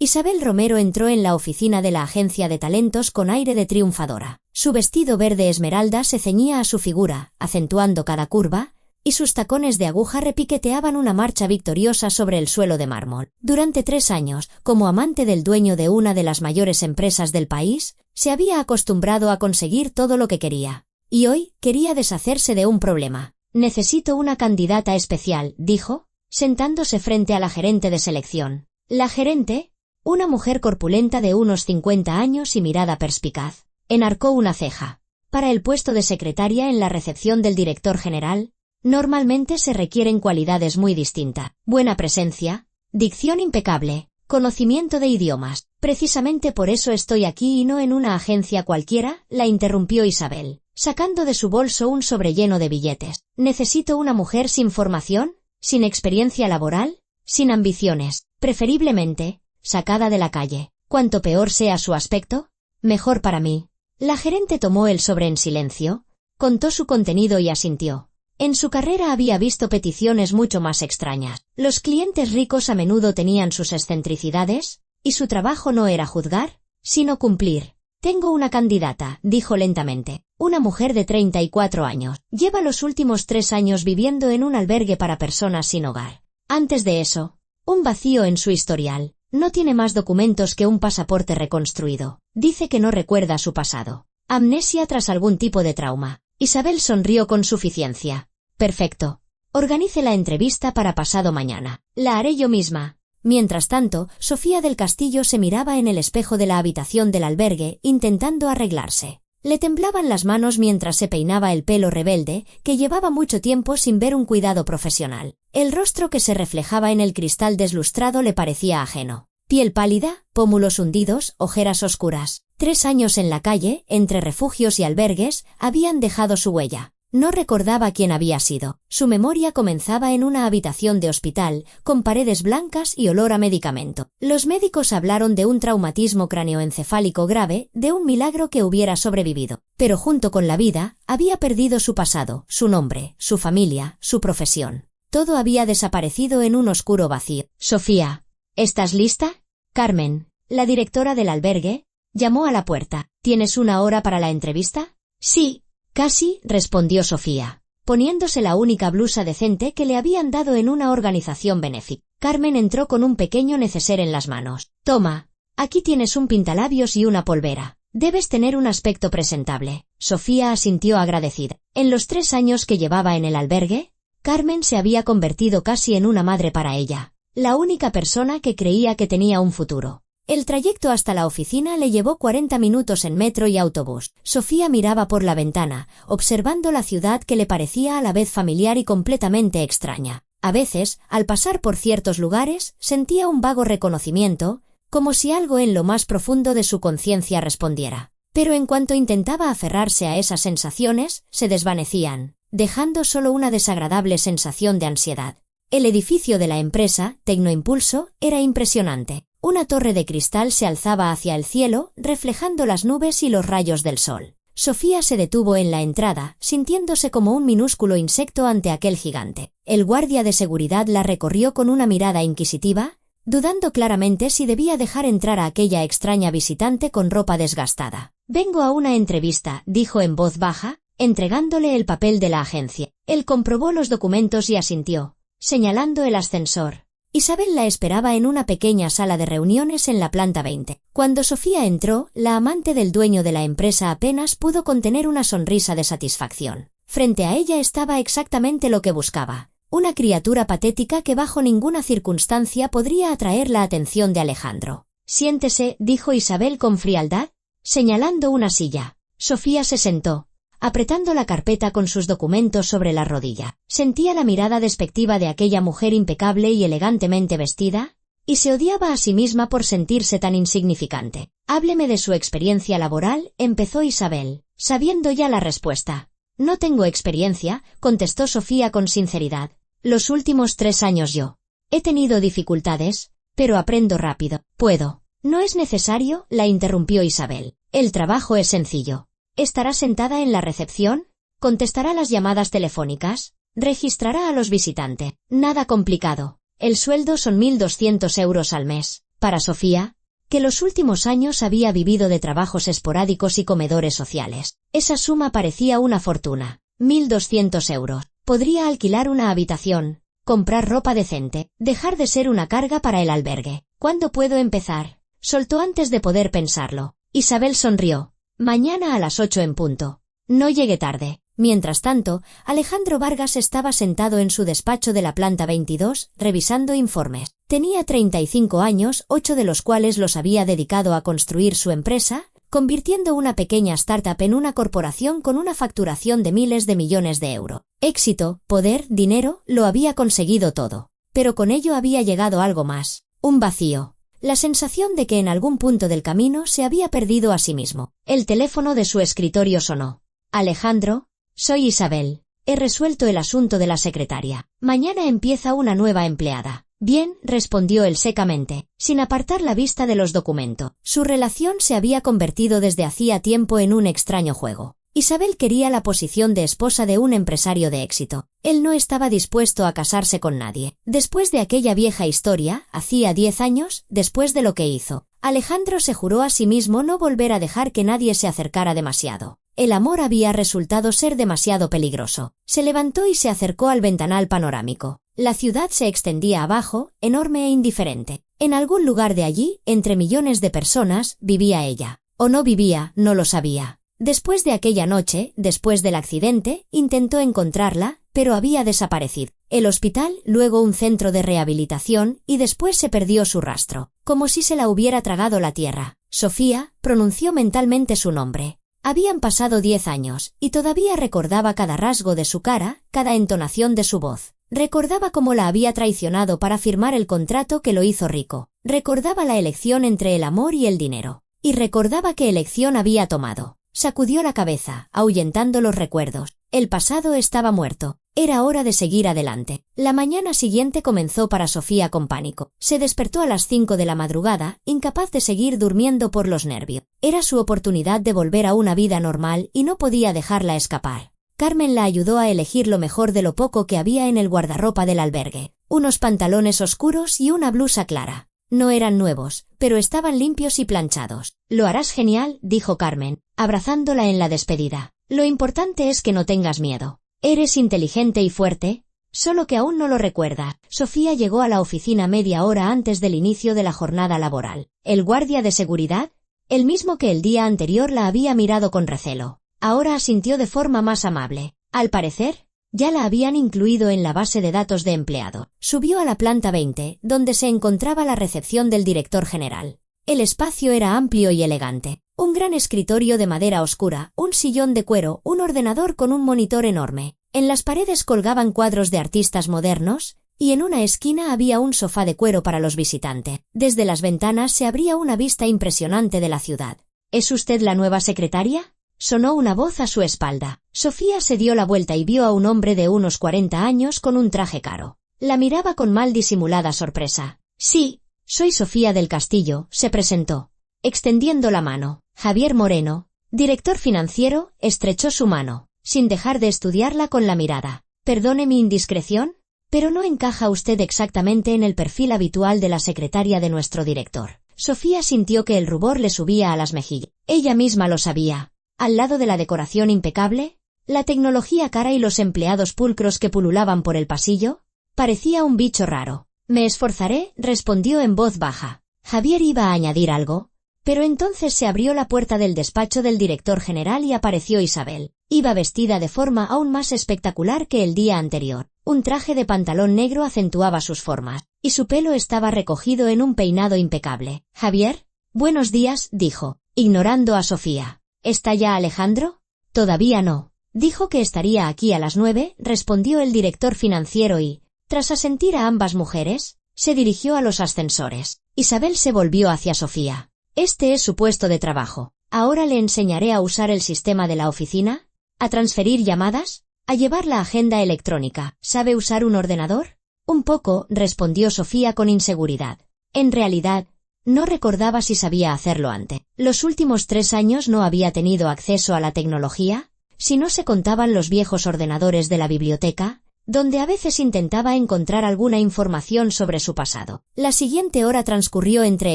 Isabel Romero entró en la oficina de la agencia de talentos con aire de triunfadora. Su vestido verde esmeralda se ceñía a su figura, acentuando cada curva, y sus tacones de aguja repiqueteaban una marcha victoriosa sobre el suelo de mármol. Durante 3 años, como amante del dueño de una de las mayores empresas del país, se había acostumbrado a conseguir todo lo que quería. Y hoy quería deshacerse de un problema. «Necesito una candidata especial», dijo, sentándose frente a la gerente de selección. La gerente, una mujer corpulenta de unos 50 años y mirada perspicaz, enarcó una ceja. Para el puesto de secretaria en la recepción del director general, normalmente se requieren cualidades muy distintas. Buena presencia, dicción impecable, conocimiento de idiomas. Precisamente por eso estoy aquí y no en una agencia cualquiera, la interrumpió Isabel, sacando de su bolso un sobre lleno de billetes. Necesito una mujer sin formación, sin experiencia laboral, sin ambiciones, preferiblemente, sacada de la calle. Cuanto peor sea su aspecto, mejor para mí. La gerente tomó el sobre en silencio, contó su contenido y asintió. En su carrera había visto peticiones mucho más extrañas. Los clientes ricos a menudo tenían sus excentricidades, y su trabajo no era juzgar, sino cumplir. Tengo una candidata, dijo lentamente. Una mujer de 34 años. Lleva los últimos 3 años viviendo en un albergue para personas sin hogar. Antes de eso, un vacío en su historial. No tiene más documentos que un pasaporte reconstruido. Dice que no recuerda su pasado. Amnesia tras algún tipo de trauma. Isabel sonrió con suficiencia. Perfecto. Organice la entrevista para pasado mañana. La haré yo misma. Mientras tanto, Sofía del Castillo se miraba en el espejo de la habitación del albergue, intentando arreglarse. Le temblaban las manos mientras se peinaba el pelo rebelde, que llevaba mucho tiempo sin ver un cuidado profesional. El rostro que se reflejaba en el cristal deslustrado le parecía ajeno. Piel pálida, pómulos hundidos, ojeras oscuras. 3 años en la calle, entre refugios y albergues, habían dejado su huella. No recordaba quién había sido. Su memoria comenzaba en una habitación de hospital, con paredes blancas y olor a medicamento. Los médicos hablaron de un traumatismo cráneoencefálico grave, de un milagro que hubiera sobrevivido. Pero junto con la vida, había perdido su pasado, su nombre, su familia, su profesión. Todo había desaparecido en un oscuro vacío. Sofía, ¿estás lista? Carmen, la directora del albergue, llamó a la puerta. ¿Tienes 1 hora para la entrevista? Sí. Casi, respondió Sofía, poniéndose la única blusa decente que le habían dado en una organización benéfica. Carmen entró con un pequeño neceser en las manos. Toma, aquí tienes un pintalabios y una polvera. Debes tener un aspecto presentable. Sofía asintió agradecida. En los 3 años que llevaba en el albergue, Carmen se había convertido casi en una madre para ella, la única persona que creía que tenía un futuro. El trayecto hasta la oficina le llevó 40 minutos en metro y autobús. Sofía miraba por la ventana, observando la ciudad que le parecía a la vez familiar y completamente extraña. A veces, al pasar por ciertos lugares, sentía un vago reconocimiento, como si algo en lo más profundo de su conciencia respondiera. Pero en cuanto intentaba aferrarse a esas sensaciones, se desvanecían, dejando solo una desagradable sensación de ansiedad. El edificio de la empresa, Tecnoimpulso, era impresionante. Una torre de cristal se alzaba hacia el cielo, reflejando las nubes y los rayos del sol. Sofía se detuvo en la entrada, sintiéndose como un minúsculo insecto ante aquel gigante. El guardia de seguridad la recorrió con una mirada inquisitiva, dudando claramente si debía dejar entrar a aquella extraña visitante con ropa desgastada. «Vengo a una entrevista», dijo en voz baja, entregándole el papel de la agencia. Él comprobó los documentos y asintió, señalando el ascensor. Isabel la esperaba en una pequeña sala de reuniones en la planta 20. Cuando Sofía entró, la amante del dueño de la empresa apenas pudo contener una sonrisa de satisfacción. Frente a ella estaba exactamente lo que buscaba. Una criatura patética que bajo ninguna circunstancia podría atraer la atención de Alejandro. «Siéntese», dijo Isabel con frialdad, señalando una silla. Sofía se sentó, apretando la carpeta con sus documentos sobre la rodilla. Sentía la mirada despectiva de aquella mujer impecable y elegantemente vestida, y se odiaba a sí misma por sentirse tan insignificante. «Hábleme de su experiencia laboral», empezó Isabel, sabiendo ya la respuesta. «No tengo experiencia», contestó Sofía con sinceridad. «Los últimos 3 años yo. He tenido dificultades, pero aprendo rápido. Puedo». «No es necesario», la interrumpió Isabel. «El trabajo es sencillo. Estará sentada en la recepción, contestará las llamadas telefónicas, registrará a los visitantes. Nada complicado. El sueldo son 1.200 euros al mes. Para Sofía, que los últimos años había vivido de trabajos esporádicos y comedores sociales, esa suma parecía una fortuna. 1.200 euros. Podría alquilar una habitación, comprar ropa decente, dejar de ser una carga para el albergue. ¿Cuándo puedo empezar? Soltó antes de poder pensarlo. Isabel sonrió. Mañana a las 8 en punto. No llegue tarde. Mientras tanto, Alejandro Vargas estaba sentado en su despacho de la planta 22, revisando informes. Tenía 35 años, 8 de los cuales los había dedicado a construir su empresa, convirtiendo una pequeña startup en una corporación con una facturación de miles de millones de euros. Éxito, poder, dinero, lo había conseguido todo. Pero con ello había llegado algo más. Un vacío. La sensación de que en algún punto del camino se había perdido a sí mismo. El teléfono de su escritorio sonó. Alejandro, soy Isabel. He resuelto el asunto de la secretaria. Mañana empieza una nueva empleada. Bien, respondió él secamente, sin apartar la vista de los documentos. Su relación se había convertido desde hacía tiempo en un extraño juego. Isabel quería la posición de esposa de un empresario de éxito. Él no estaba dispuesto a casarse con nadie. Después de aquella vieja historia, hacía 10 años, después de lo que hizo, Alejandro se juró a sí mismo no volver a dejar que nadie se acercara demasiado. El amor había resultado ser demasiado peligroso. Se levantó y se acercó al ventanal panorámico. La ciudad se extendía abajo, enorme e indiferente. En algún lugar de allí, entre millones de personas, vivía ella. O no vivía, no lo sabía. Después de aquella noche, después del accidente, intentó encontrarla, pero había desaparecido. El hospital, luego un centro de rehabilitación, y después se perdió su rastro, como si se la hubiera tragado la tierra. Sofía pronunció mentalmente su nombre. Habían pasado 10 años, y todavía recordaba cada rasgo de su cara, cada entonación de su voz. Recordaba cómo la había traicionado para firmar el contrato que lo hizo rico. Recordaba la elección entre el amor y el dinero. Y recordaba qué elección había tomado. Sacudió la cabeza, ahuyentando los recuerdos. El pasado estaba muerto. Era hora de seguir adelante. La mañana siguiente comenzó para Sofía con pánico. Se despertó a las 5 de la madrugada, incapaz de seguir durmiendo por los nervios. Era su oportunidad de volver a una vida normal y no podía dejarla escapar. Carmen la ayudó a elegir lo mejor de lo poco que había en el guardarropa del albergue. Unos pantalones oscuros y una blusa clara. No eran nuevos, pero estaban limpios y planchados. Lo harás genial, dijo Carmen, abrazándola en la despedida. Lo importante es que no tengas miedo. Eres inteligente y fuerte, solo que aún no lo recuerdas. Sofía llegó a la oficina media hora antes del inicio de la jornada laboral. El guardia de seguridad, el mismo que el día anterior la había mirado con recelo, ahora asintió de forma más amable. Al parecer, ya la habían incluido en la base de datos de empleado. Subió a la planta 20, donde se encontraba la recepción del director general. El espacio era amplio y elegante. Un gran escritorio de madera oscura, un sillón de cuero, un ordenador con un monitor enorme. En las paredes colgaban cuadros de artistas modernos, y en una esquina había un sofá de cuero para los visitantes. Desde las ventanas se abría una vista impresionante de la ciudad. ¿Es usted la nueva secretaria?, sonó una voz a su espalda. Sofía se dio la vuelta y vio a un hombre de unos 40 años con un traje caro. La miraba con mal disimulada sorpresa. Sí, soy Sofía del Castillo, se presentó, extendiendo la mano. Javier Moreno, director financiero, estrechó su mano, sin dejar de estudiarla con la mirada. Perdone mi indiscreción, pero no encaja usted exactamente en el perfil habitual de la secretaria de nuestro director. Sofía sintió que el rubor le subía a las mejillas. Ella misma lo sabía. Al lado de la decoración impecable, la tecnología cara y los empleados pulcros que pululaban por el pasillo, parecía un bicho raro. Me esforzaré, respondió en voz baja. Javier iba a añadir algo, pero entonces se abrió la puerta del despacho del director general y apareció Isabel. Iba vestida de forma aún más espectacular que el día anterior. Un traje de pantalón negro acentuaba sus formas, y su pelo estaba recogido en un peinado impecable. Javier, buenos días, dijo, ignorando a Sofía. ¿Está ya Alejandro? Todavía no. Dijo que estaría aquí a las 9, respondió el director financiero y, tras asentir a ambas mujeres, se dirigió a los ascensores. Isabel se volvió hacia Sofía. Este es su puesto de trabajo. Ahora le enseñaré a usar el sistema de la oficina, a transferir llamadas, a llevar la agenda electrónica. ¿Sabe usar un ordenador? Un poco, respondió Sofía con inseguridad. En realidad, no recordaba si sabía hacerlo antes. Los últimos 3 años no había tenido acceso a la tecnología, si no se contaban los viejos ordenadores de la biblioteca, donde a veces intentaba encontrar alguna información sobre su pasado. La siguiente hora transcurrió entre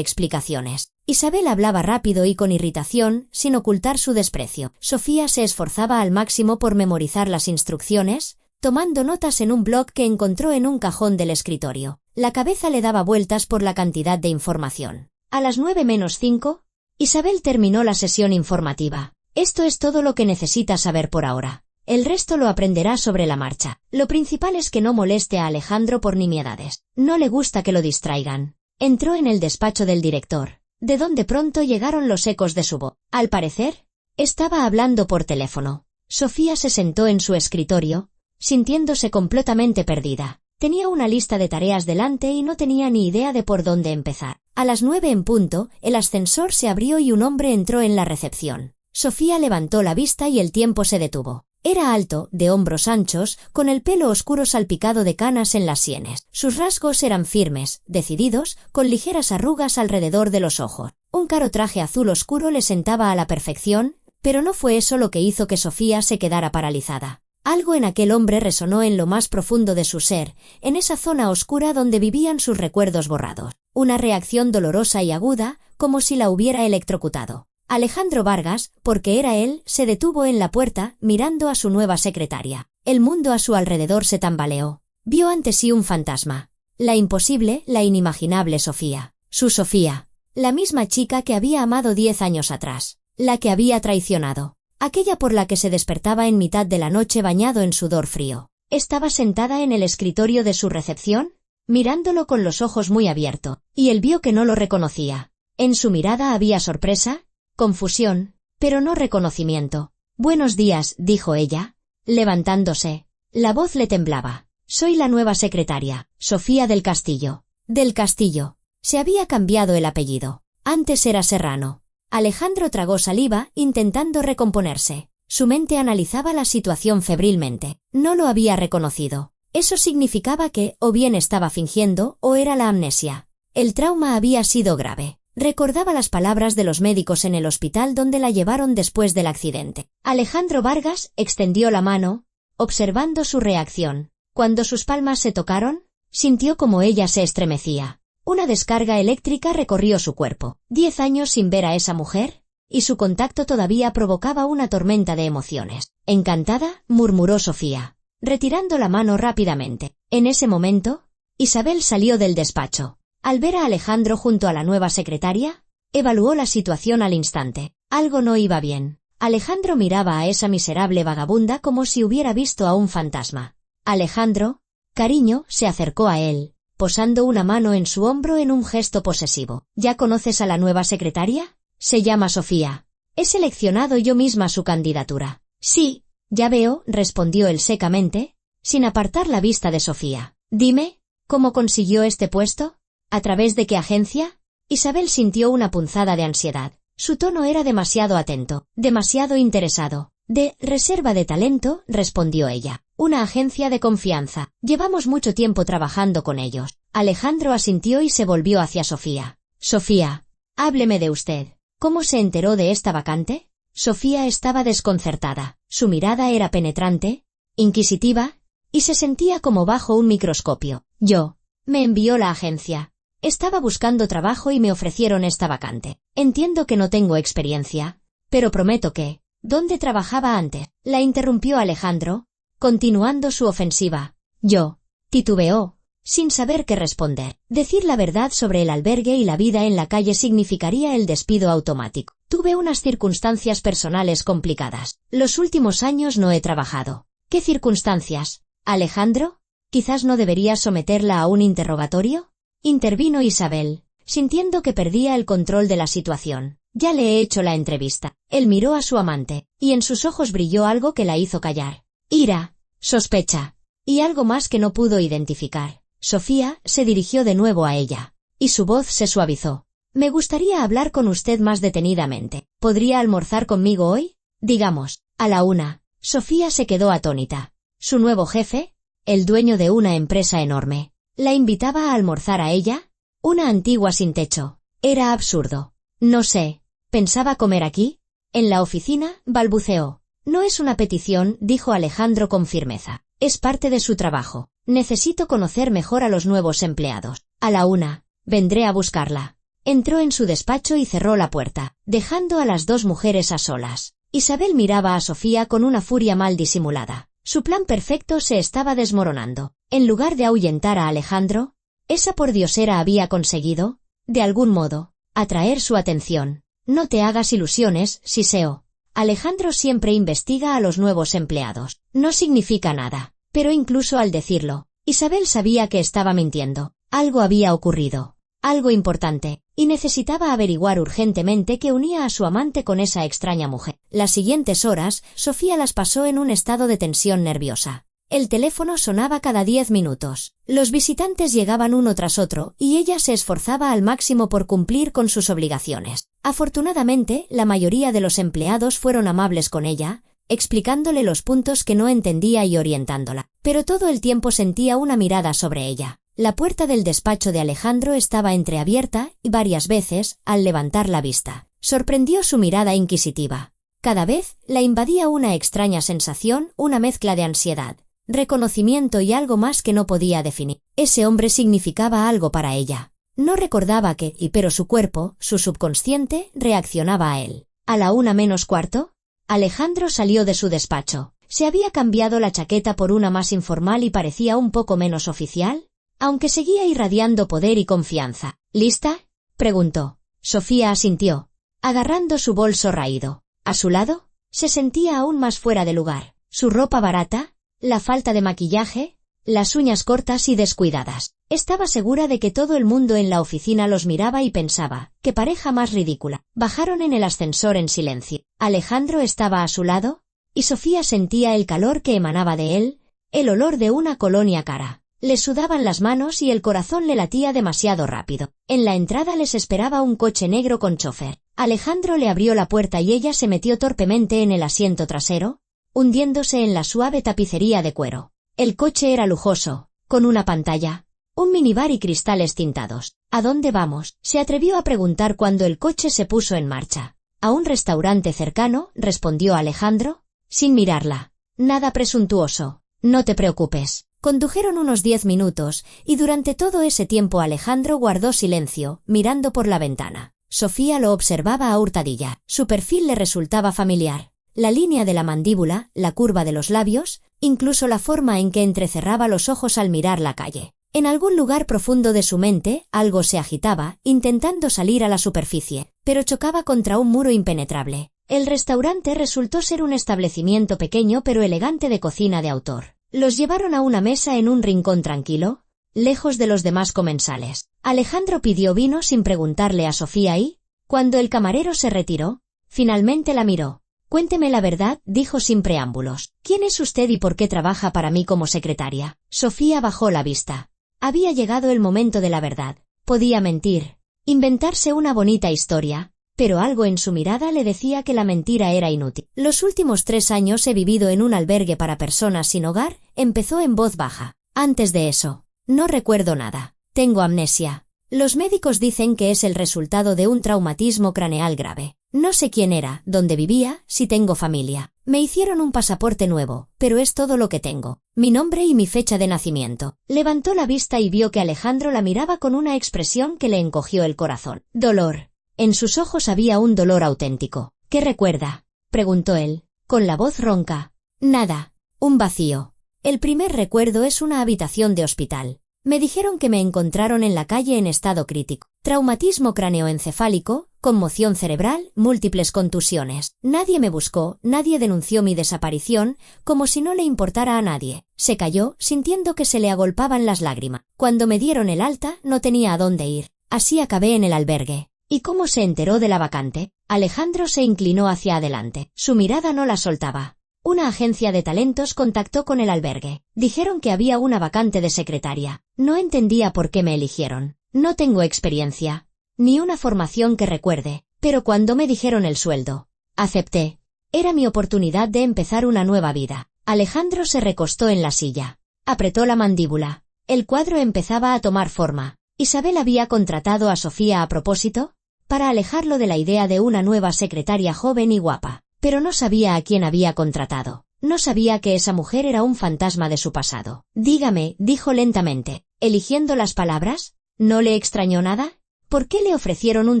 explicaciones. Isabel hablaba rápido y con irritación, sin ocultar su desprecio. Sofía se esforzaba al máximo por memorizar las instrucciones, tomando notas en un bloc que encontró en un cajón del escritorio. La cabeza le daba vueltas por la cantidad de información. A las 9:05, Isabel terminó la sesión informativa. Esto es todo lo que necesita saber por ahora. El resto lo aprenderá sobre la marcha. Lo principal es que no moleste a Alejandro por nimiedades. No le gusta que lo distraigan. Entró en el despacho del director, de donde pronto llegaron los ecos de su voz. Al parecer, estaba hablando por teléfono. Sofía se sentó en su escritorio, sintiéndose completamente perdida. Tenía una lista de tareas delante y no tenía ni idea de por dónde empezar. A las 9 en punto, el ascensor se abrió y un hombre entró en la recepción. Sofía levantó la vista y el tiempo se detuvo. Era alto, de hombros anchos, con el pelo oscuro salpicado de canas en las sienes. Sus rasgos eran firmes, decididos, con ligeras arrugas alrededor de los ojos. Un caro traje azul oscuro le sentaba a la perfección, pero no fue eso lo que hizo que Sofía se quedara paralizada. Algo en aquel hombre resonó en lo más profundo de su ser, en esa zona oscura donde vivían sus recuerdos borrados. Una reacción dolorosa y aguda, como si la hubiera electrocutado. Alejandro Vargas, porque era él, se detuvo en la puerta, mirando a su nueva secretaria. El mundo a su alrededor se tambaleó. Vio ante sí un fantasma. La imposible, la inimaginable Sofía. Su Sofía. La misma chica que había amado 10 años atrás. La que había traicionado. Aquella por la que se despertaba en mitad de la noche bañado en sudor frío. Estaba sentada en el escritorio de su recepción, mirándolo con los ojos muy abiertos, y él vio que no lo reconocía. En su mirada había sorpresa, confusión, pero no reconocimiento. «Buenos días», dijo ella, levantándose. La voz le temblaba. «Soy la nueva secretaria, Sofía del Castillo». Del Castillo. Se había cambiado el apellido. Antes era Serrano. Alejandro tragó saliva, intentando recomponerse. Su mente analizaba la situación febrilmente. No lo había reconocido. Eso significaba que, o bien estaba fingiendo, o era la amnesia. El trauma había sido grave. Recordaba las palabras de los médicos en el hospital donde la llevaron después del accidente. Alejandro Vargas extendió la mano, observando su reacción. Cuando sus palmas se tocaron, sintió como ella se estremecía. Una descarga eléctrica recorrió su cuerpo. 10 años sin ver a esa mujer, y su contacto todavía provocaba una tormenta de emociones. «Encantada», murmuró Sofía, retirando la mano rápidamente. En ese momento, Isabel salió del despacho. Al ver a Alejandro junto a la nueva secretaria, evaluó la situación al instante. Algo no iba bien. Alejandro miraba a esa miserable vagabunda como si hubiera visto a un fantasma. «Alejandro, cariño», se acercó a él, posando una mano en su hombro en un gesto posesivo. «¿Ya conoces a la nueva secretaria? Se llama Sofía. He seleccionado yo misma su candidatura». «Sí, ya veo», respondió él secamente, sin apartar la vista de Sofía. «Dime, ¿cómo consiguió este puesto? ¿A través de qué agencia?» Isabel sintió una punzada de ansiedad. Su tono era demasiado atento, demasiado interesado. «De reserva de talento», respondió ella. «Una agencia de confianza. Llevamos mucho tiempo trabajando con ellos». Alejandro asintió y se volvió hacia Sofía. «Sofía, hábleme de usted. ¿Cómo se enteró de esta vacante?» Sofía estaba desconcertada. Su mirada era penetrante, inquisitiva, y se sentía como bajo un microscopio. «Yo. Me envió la agencia. Estaba buscando trabajo y me ofrecieron esta vacante. Entiendo que no tengo experiencia, pero prometo que...» «¿Dónde trabajaba antes?», la interrumpió Alejandro, continuando su ofensiva. «Yo», titubeó, sin saber qué responder. Decir la verdad sobre el albergue y la vida en la calle significaría el despido automático. «Tuve unas circunstancias personales complicadas. Los últimos años no he trabajado». «¿Qué circunstancias, Alejandro? ¿Quizás no deberías someterla a un interrogatorio?», intervino Isabel, sintiendo que perdía el control de la situación. «Ya le he hecho la entrevista». Él miró a su amante, y en sus ojos brilló algo que la hizo callar. Ira, sospecha, y algo más que no pudo identificar. Sofía se dirigió de nuevo a ella, y su voz se suavizó. «Me gustaría hablar con usted más detenidamente. ¿Podría almorzar conmigo hoy? Digamos, a la 1. Sofía se quedó atónita. Su nuevo jefe, el dueño de una empresa enorme, la invitaba a almorzar a ella, una antigua sin techo. Era absurdo. «No sé. ¿Pensaba comer aquí? En la oficina?», balbuceó. «No es una petición», dijo Alejandro con firmeza. Es parte de su trabajo. Necesito conocer mejor a los nuevos empleados. A la 1, vendré a buscarla. Entró en su despacho y cerró la puerta, dejando a las dos mujeres a solas. Isabel miraba a Sofía con una furia mal disimulada. Su plan perfecto se estaba desmoronando. En lugar de ahuyentar a Alejandro, esa pordiosera había conseguido, de algún modo, atraer su atención. No te hagas ilusiones, Siseo. Alejandro siempre investiga a los nuevos empleados. No significa nada. Pero incluso al decirlo, Isabel sabía que estaba mintiendo. Algo había ocurrido. Algo importante. Y necesitaba averiguar urgentemente qué unía a su amante con esa extraña mujer. Las siguientes horas, Sofía las pasó en un estado de tensión nerviosa. El teléfono sonaba cada 10 minutos. Los visitantes llegaban uno tras otro, y ella se esforzaba al máximo por cumplir con sus obligaciones. Afortunadamente, la mayoría de los empleados fueron amables con ella, explicándole los puntos que no entendía y orientándola. Pero todo el tiempo sentía una mirada sobre ella. La puerta del despacho de Alejandro estaba entreabierta y varias veces, al levantar la vista, sorprendió su mirada inquisitiva. Cada vez la invadía una extraña sensación, una mezcla de ansiedad, reconocimiento y algo más que no podía definir. Ese hombre significaba algo para ella. No recordaba qué, pero su cuerpo, su subconsciente, reaccionaba a él. A la 1:45, Alejandro salió de su despacho. Se había cambiado la chaqueta por una más informal y parecía un poco menos oficial, aunque seguía irradiando poder y confianza. ¿Lista?, preguntó. Sofía asintió, agarrando su bolso raído. A su lado, se sentía aún más fuera de lugar. Su ropa barata, la falta de maquillaje, las uñas cortas y descuidadas. Estaba segura de que todo el mundo en la oficina los miraba y pensaba, qué pareja más ridícula. Bajaron en el ascensor en silencio. Alejandro estaba a su lado, y Sofía sentía el calor que emanaba de él, el olor de una colonia cara. Le sudaban las manos y el corazón le latía demasiado rápido. En la entrada les esperaba un coche negro con chofer. Alejandro le abrió la puerta y ella se metió torpemente en el asiento trasero, hundiéndose en la suave tapicería de cuero. El coche era lujoso, con una pantalla, un minibar y cristales tintados. ¿A dónde vamos?, se atrevió a preguntar cuando el coche se puso en marcha. A un restaurante cercano, respondió Alejandro, sin mirarla. Nada presuntuoso. No te preocupes. Condujeron unos 10 minutos, y durante todo ese tiempo Alejandro guardó silencio, mirando por la ventana. Sofía lo observaba a hurtadilla. Su perfil le resultaba familiar. La línea de la mandíbula, la curva de los labios, incluso la forma en que entrecerraba los ojos al mirar la calle. En algún lugar profundo de su mente, algo se agitaba, intentando salir a la superficie, pero chocaba contra un muro impenetrable. El restaurante resultó ser un establecimiento pequeño pero elegante de cocina de autor. Los llevaron a una mesa en un rincón tranquilo, lejos de los demás comensales. Alejandro pidió vino sin preguntarle a Sofía y, cuando el camarero se retiró, finalmente la miró. Cuénteme la verdad, dijo sin preámbulos. ¿Quién es usted y por qué trabaja para mí como secretaria? Sofía bajó la vista. Había llegado el momento de la verdad. Podía mentir, inventarse una bonita historia, pero algo en su mirada le decía que la mentira era inútil. Los últimos 3 años he vivido en un albergue para personas sin hogar, empezó en voz baja. Antes de eso, no recuerdo nada. Tengo amnesia. Los médicos dicen que es el resultado de un traumatismo craneal grave. No sé quién era, dónde vivía, si tengo familia. Me hicieron un pasaporte nuevo, pero es todo lo que tengo. Mi nombre y mi fecha de nacimiento. Levantó la vista y vio que Alejandro la miraba con una expresión que le encogió el corazón. Dolor. En sus ojos había un dolor auténtico. ¿Qué recuerda?, preguntó él, con la voz ronca. Nada. Un vacío. El primer recuerdo es una habitación de hospital. Me dijeron que me encontraron en la calle en estado crítico. Traumatismo craneoencefálico, conmoción cerebral, múltiples contusiones. Nadie me buscó, nadie denunció mi desaparición, como si no le importara a nadie. Se calló, sintiendo que se le agolpaban las lágrimas. Cuando me dieron el alta, no tenía a dónde ir. Así acabé en el albergue. ¿Y cómo se enteró de la vacante? Alejandro se inclinó hacia adelante. Su mirada no la soltaba. Una agencia de talentos contactó con el albergue. Dijeron que había una vacante de secretaria. No entendía por qué me eligieron. No tengo experiencia, ni una formación que recuerde, pero cuando me dijeron el sueldo, acepté. Era mi oportunidad de empezar una nueva vida. Alejandro se recostó en la silla. Apretó la mandíbula. El cuadro empezaba a tomar forma. ¿Isabel había contratado a Sofía a propósito? Para alejarlo de la idea de una nueva secretaria joven y guapa. Pero no sabía a quién había contratado. No sabía que esa mujer era un fantasma de su pasado. Dígame, dijo lentamente, eligiendo las palabras, ¿no le extrañó nada? ¿Por qué le ofrecieron un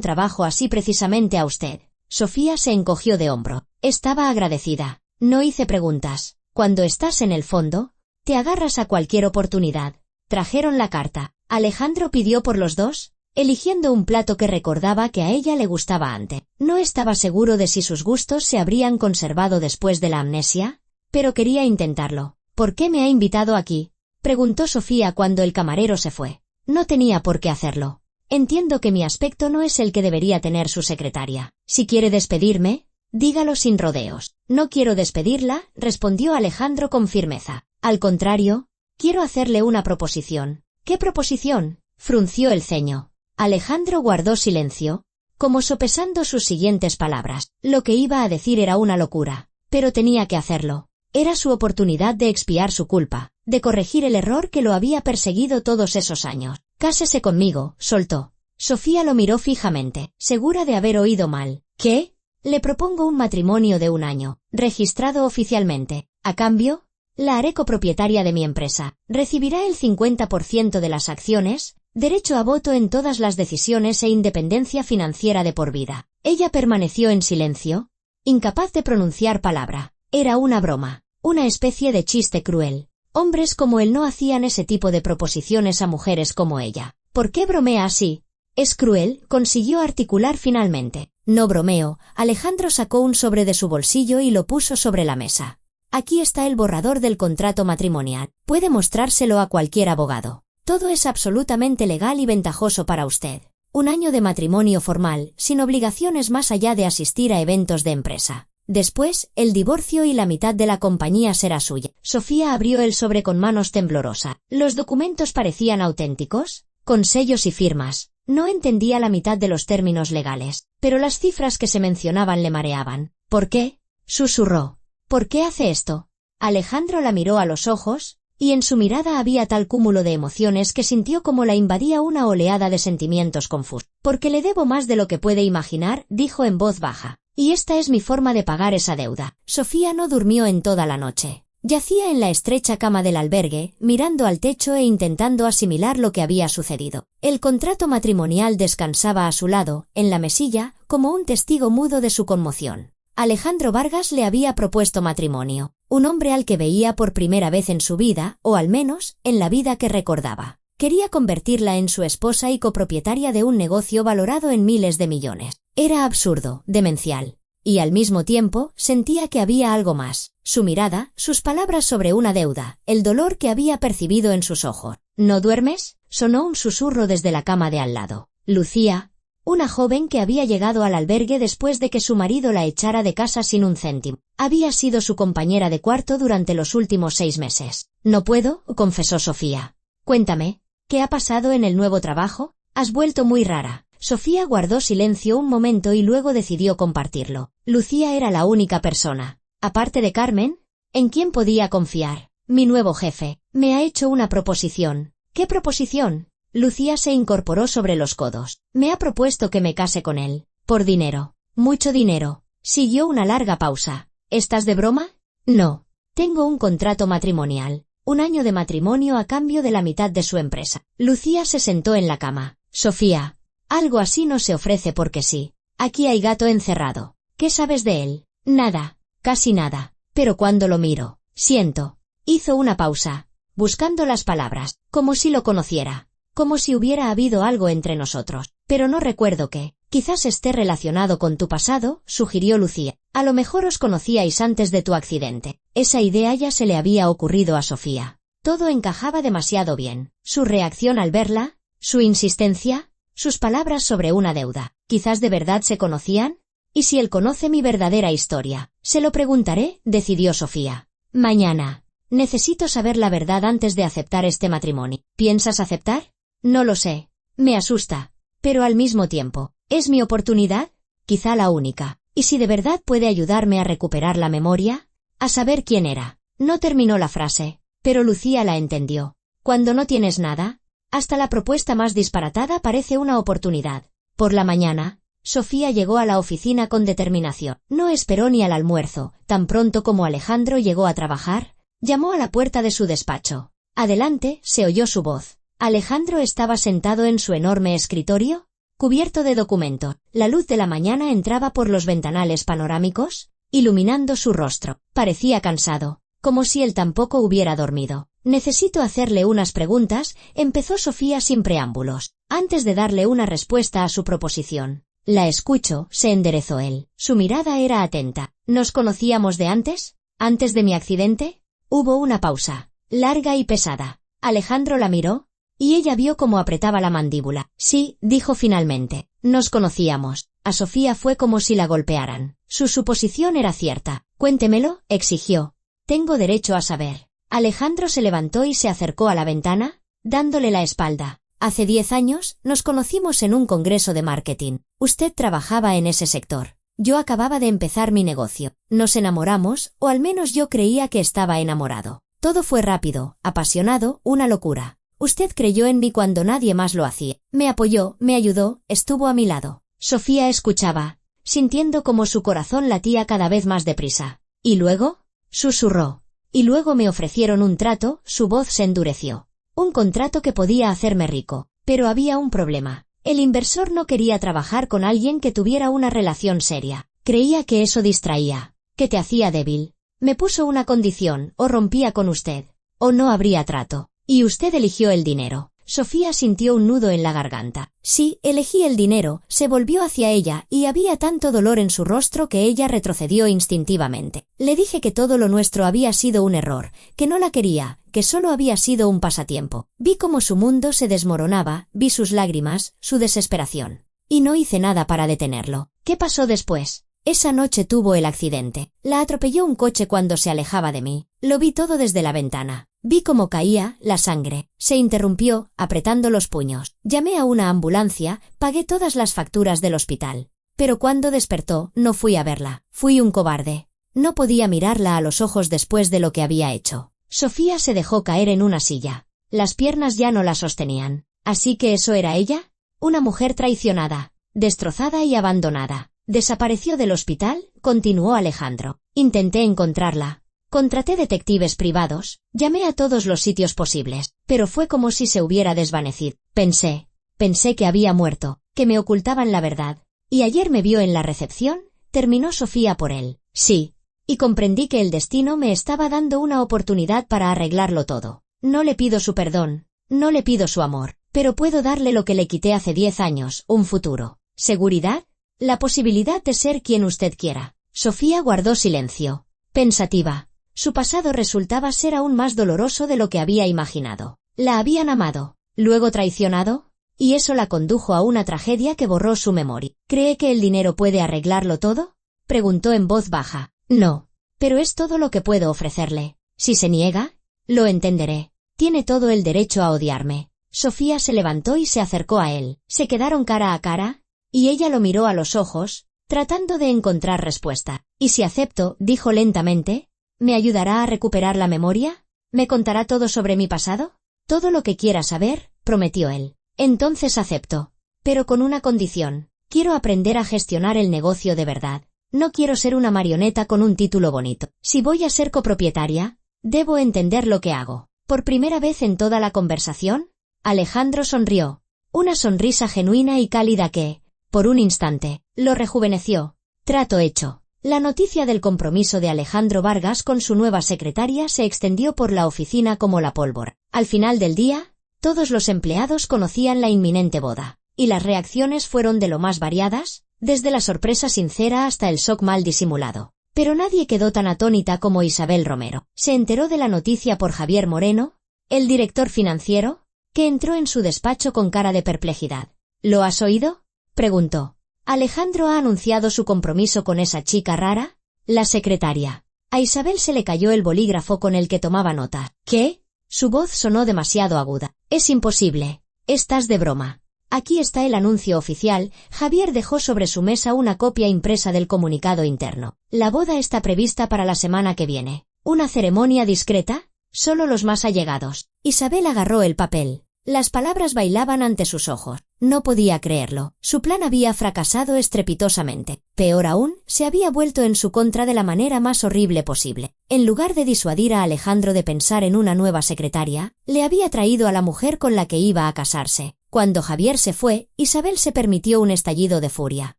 trabajo así precisamente a usted? Sofía se encogió de hombro. Estaba agradecida. No hice preguntas. Cuando estás en el fondo, te agarras a cualquier oportunidad. Trajeron la carta. Alejandro pidió por los dos, eligiendo un plato que recordaba que a ella le gustaba antes. No estaba seguro de si sus gustos se habrían conservado después de la amnesia, pero quería intentarlo. ¿Por qué me ha invitado aquí?, preguntó Sofía cuando el camarero se fue. No tenía por qué hacerlo. Entiendo que mi aspecto no es el que debería tener su secretaria. Si quiere despedirme, dígalo sin rodeos. No quiero despedirla, respondió Alejandro con firmeza. Al contrario, quiero hacerle una proposición. ¿Qué proposición?, frunció el ceño. Alejandro guardó silencio, como sopesando sus siguientes palabras. Lo que iba a decir era una locura, pero tenía que hacerlo. Era su oportunidad de expiar su culpa, de corregir el error que lo había perseguido todos esos años. Cásese conmigo, soltó. Sofía lo miró fijamente, segura de haber oído mal. ¿Qué? Le propongo un matrimonio de 1 año, registrado oficialmente. A cambio, la haré copropietaria de mi empresa. Recibirá el 50% de las acciones, derecho a voto en todas las decisiones e independencia financiera de por vida. Ella permaneció en silencio, incapaz de pronunciar palabra. Era una broma, una especie de chiste cruel. Hombres como él no hacían ese tipo de proposiciones a mujeres como ella. ¿Por qué bromea así? Es cruel, consiguió articular finalmente. No bromeo. Alejandro sacó un sobre de su bolsillo y lo puso sobre la mesa. Aquí está el borrador del contrato matrimonial. Puede mostrárselo a cualquier abogado. Todo es absolutamente legal y ventajoso para usted. 1 año de matrimonio formal, sin obligaciones más allá de asistir a eventos de empresa. Después, el divorcio y la mitad de la compañía será suya. Sofía abrió el sobre con manos temblorosas. Los documentos parecían auténticos, con sellos y firmas. No entendía la mitad de los términos legales, pero las cifras que se mencionaban le mareaban. ¿Por qué?, susurró. ¿Por qué hace esto? Alejandro la miró a los ojos, y en su mirada había tal cúmulo de emociones que sintió como la invadía una oleada de sentimientos confusos. Porque le debo más de lo que puede imaginar, dijo en voz baja. Y esta es mi forma de pagar esa deuda. Sofía no durmió en toda la noche. Yacía en la estrecha cama del albergue, mirando al techo e intentando asimilar lo que había sucedido. El contrato matrimonial descansaba a su lado, en la mesilla, como un testigo mudo de su conmoción. Alejandro Vargas le había propuesto matrimonio, un hombre al que veía por primera vez en su vida, o al menos, en la vida que recordaba. Quería convertirla en su esposa y copropietaria de un negocio valorado en miles de millones. Era absurdo, demencial. Y al mismo tiempo, sentía que había algo más. Su mirada, sus palabras sobre una deuda, el dolor que había percibido en sus ojos. ¿No duermes?, sonó un susurro desde la cama de al lado. Lucía, una joven que había llegado al albergue después de que su marido la echara de casa sin un céntimo. Había sido su compañera de cuarto durante los últimos 6 meses. No puedo, confesó Sofía. Cuéntame, ¿qué ha pasado en el nuevo trabajo? Has vuelto muy rara. Sofía guardó silencio un momento y luego decidió compartirlo. Lucía era la única persona, aparte de Carmen, en quien podía confiar. Mi nuevo jefe me ha hecho una proposición. ¿Qué proposición? Lucía se incorporó sobre los codos. Me ha propuesto que me case con él. Por dinero. Mucho dinero. Siguió una larga pausa. ¿Estás de broma? No. Tengo un contrato matrimonial. 1 año de matrimonio a cambio de la mitad de su empresa. Lucía se sentó en la cama. Sofía, algo así no se ofrece porque sí. Aquí hay gato encerrado. ¿Qué sabes de él? Nada. Casi nada. Pero cuando lo miro, siento. Hizo una pausa, buscando las palabras, como si lo conociera. Como si hubiera habido algo entre nosotros. Pero no recuerdo qué. Quizás esté relacionado con tu pasado, sugirió Lucía. A lo mejor os conocíais antes de tu accidente. Esa idea ya se le había ocurrido a Sofía. Todo encajaba demasiado bien. Su reacción al verla, su insistencia, sus palabras sobre una deuda. ¿Quizás de verdad se conocían? ¿Y si él conoce mi verdadera historia? Se lo preguntaré, decidió Sofía. Mañana. Necesito saber la verdad antes de aceptar este matrimonio. ¿Piensas aceptar? No lo sé. Me asusta. Pero al mismo tiempo, ¿es mi oportunidad? Quizá la única. ¿Y si de verdad puede ayudarme a recuperar la memoria? A saber quién era. No terminó la frase, pero Lucía la entendió. Cuando no tienes nada, hasta la propuesta más disparatada parece una oportunidad. Por la mañana, Sofía llegó a la oficina con determinación. No esperó ni al almuerzo. Tan pronto como Alejandro llegó a trabajar, llamó a la puerta de su despacho. Adelante, se oyó su voz. Alejandro estaba sentado en su enorme escritorio, cubierto de documentos. La luz de la mañana entraba por los ventanales panorámicos, iluminando su rostro. Parecía cansado, como si él tampoco hubiera dormido. Necesito hacerle unas preguntas, empezó Sofía sin preámbulos, antes de darle una respuesta a su proposición. La escucho, se enderezó él. Su mirada era atenta. ¿Nos conocíamos de antes? ¿Antes de mi accidente? Hubo una pausa, larga y pesada. Alejandro la miró, y ella vio cómo apretaba la mandíbula. Sí, dijo finalmente. Nos conocíamos. A Sofía fue como si la golpearan. Su suposición era cierta. Cuéntemelo, exigió. Tengo derecho a saber. Alejandro se levantó y se acercó a la ventana, dándole la espalda. Hace 10 años, nos conocimos en un congreso de marketing. Usted trabajaba en ese sector. Yo acababa de empezar mi negocio. Nos enamoramos, o al menos yo creía que estaba enamorado. Todo fue rápido, apasionado, una locura. Usted creyó en mí cuando nadie más lo hacía. Me apoyó, me ayudó, estuvo a mi lado. Sofía escuchaba, sintiendo como su corazón latía cada vez más deprisa. ¿Y luego? Susurró. Y luego me ofrecieron un trato, su voz se endureció. Un contrato que podía hacerme rico. Pero había un problema. El inversor no quería trabajar con alguien que tuviera una relación seria. Creía que eso distraía, que te hacía débil. Me puso una condición, o rompía con usted, o no habría trato. Y usted eligió el dinero. Sofía sintió un nudo en la garganta. Sí, elegí el dinero, se volvió hacia ella, y había tanto dolor en su rostro que ella retrocedió instintivamente. Le dije que todo lo nuestro había sido un error, que no la quería, que solo había sido un pasatiempo. Vi cómo su mundo se desmoronaba, vi sus lágrimas, su desesperación. Y no hice nada para detenerlo. ¿Qué pasó después? Esa noche tuvo el accidente. La atropelló un coche cuando se alejaba de mí. Lo vi todo desde la ventana. Vi cómo caía, la sangre. Se interrumpió, apretando los puños. Llamé a una ambulancia, pagué todas las facturas del hospital. Pero cuando despertó, no fui a verla. Fui un cobarde. No podía mirarla a los ojos después de lo que había hecho. Sofía se dejó caer en una silla. Las piernas ya no la sostenían. ¿Así que eso era ella? Una mujer traicionada, destrozada y abandonada. Desapareció del hospital, continuó Alejandro. Intenté encontrarla. Contraté detectives privados, llamé a todos los sitios posibles, pero fue como si se hubiera desvanecido. Pensé que había muerto, que me ocultaban la verdad. Y ayer me vio en la recepción, terminó Sofía por él. Sí. Y comprendí que el destino me estaba dando una oportunidad para arreglarlo todo. No le pido su perdón, no le pido su amor, pero puedo darle lo que le quité hace 10 años, un futuro. ¿Seguridad? La posibilidad de ser quien usted quiera. Sofía guardó silencio, pensativa. Su pasado resultaba ser aún más doloroso de lo que había imaginado. La habían amado, luego traicionado, y eso la condujo a una tragedia que borró su memoria. ¿Cree que el dinero puede arreglarlo todo? Preguntó en voz baja. No, pero es todo lo que puedo ofrecerle. Si se niega, lo entenderé. Tiene todo el derecho a odiarme. Sofía se levantó y se acercó a él. Se quedaron cara a cara, y ella lo miró a los ojos, tratando de encontrar respuesta. ¿Y si acepto?, dijo lentamente. ¿Me ayudará a recuperar la memoria? ¿Me contará todo sobre mi pasado? Todo lo que quiera saber, prometió él. Entonces acepto. Pero con una condición. Quiero aprender a gestionar el negocio de verdad. No quiero ser una marioneta con un título bonito. Si voy a ser copropietaria, debo entender lo que hago. Por primera vez en toda la conversación, Alejandro sonrió. Una sonrisa genuina y cálida que, por un instante, lo rejuveneció. Trato hecho. La noticia del compromiso de Alejandro Vargas con su nueva secretaria se extendió por la oficina como la pólvora. Al final del día, todos los empleados conocían la inminente boda, y las reacciones fueron de lo más variadas, desde la sorpresa sincera hasta el shock mal disimulado. Pero nadie quedó tan atónita como Isabel Romero. Se enteró de la noticia por Javier Moreno, el director financiero, que entró en su despacho con cara de perplejidad. ¿Lo has oído?, preguntó. Alejandro ha anunciado su compromiso con esa chica rara, la secretaria. A Isabel se le cayó el bolígrafo con el que tomaba nota. ¿Qué? Su voz sonó demasiado aguda. Es imposible. Estás de broma. Aquí está el anuncio oficial. Javier dejó sobre su mesa una copia impresa del comunicado interno. La boda está prevista para la semana que viene. Una ceremonia discreta, solo los más allegados. Isabel agarró el papel. Las palabras bailaban ante sus ojos. No podía creerlo. Su plan había fracasado estrepitosamente. Peor aún, se había vuelto en su contra de la manera más horrible posible. En lugar de disuadir a Alejandro de pensar en una nueva secretaria, le había traído a la mujer con la que iba a casarse. Cuando Javier se fue, Isabel se permitió un estallido de furia.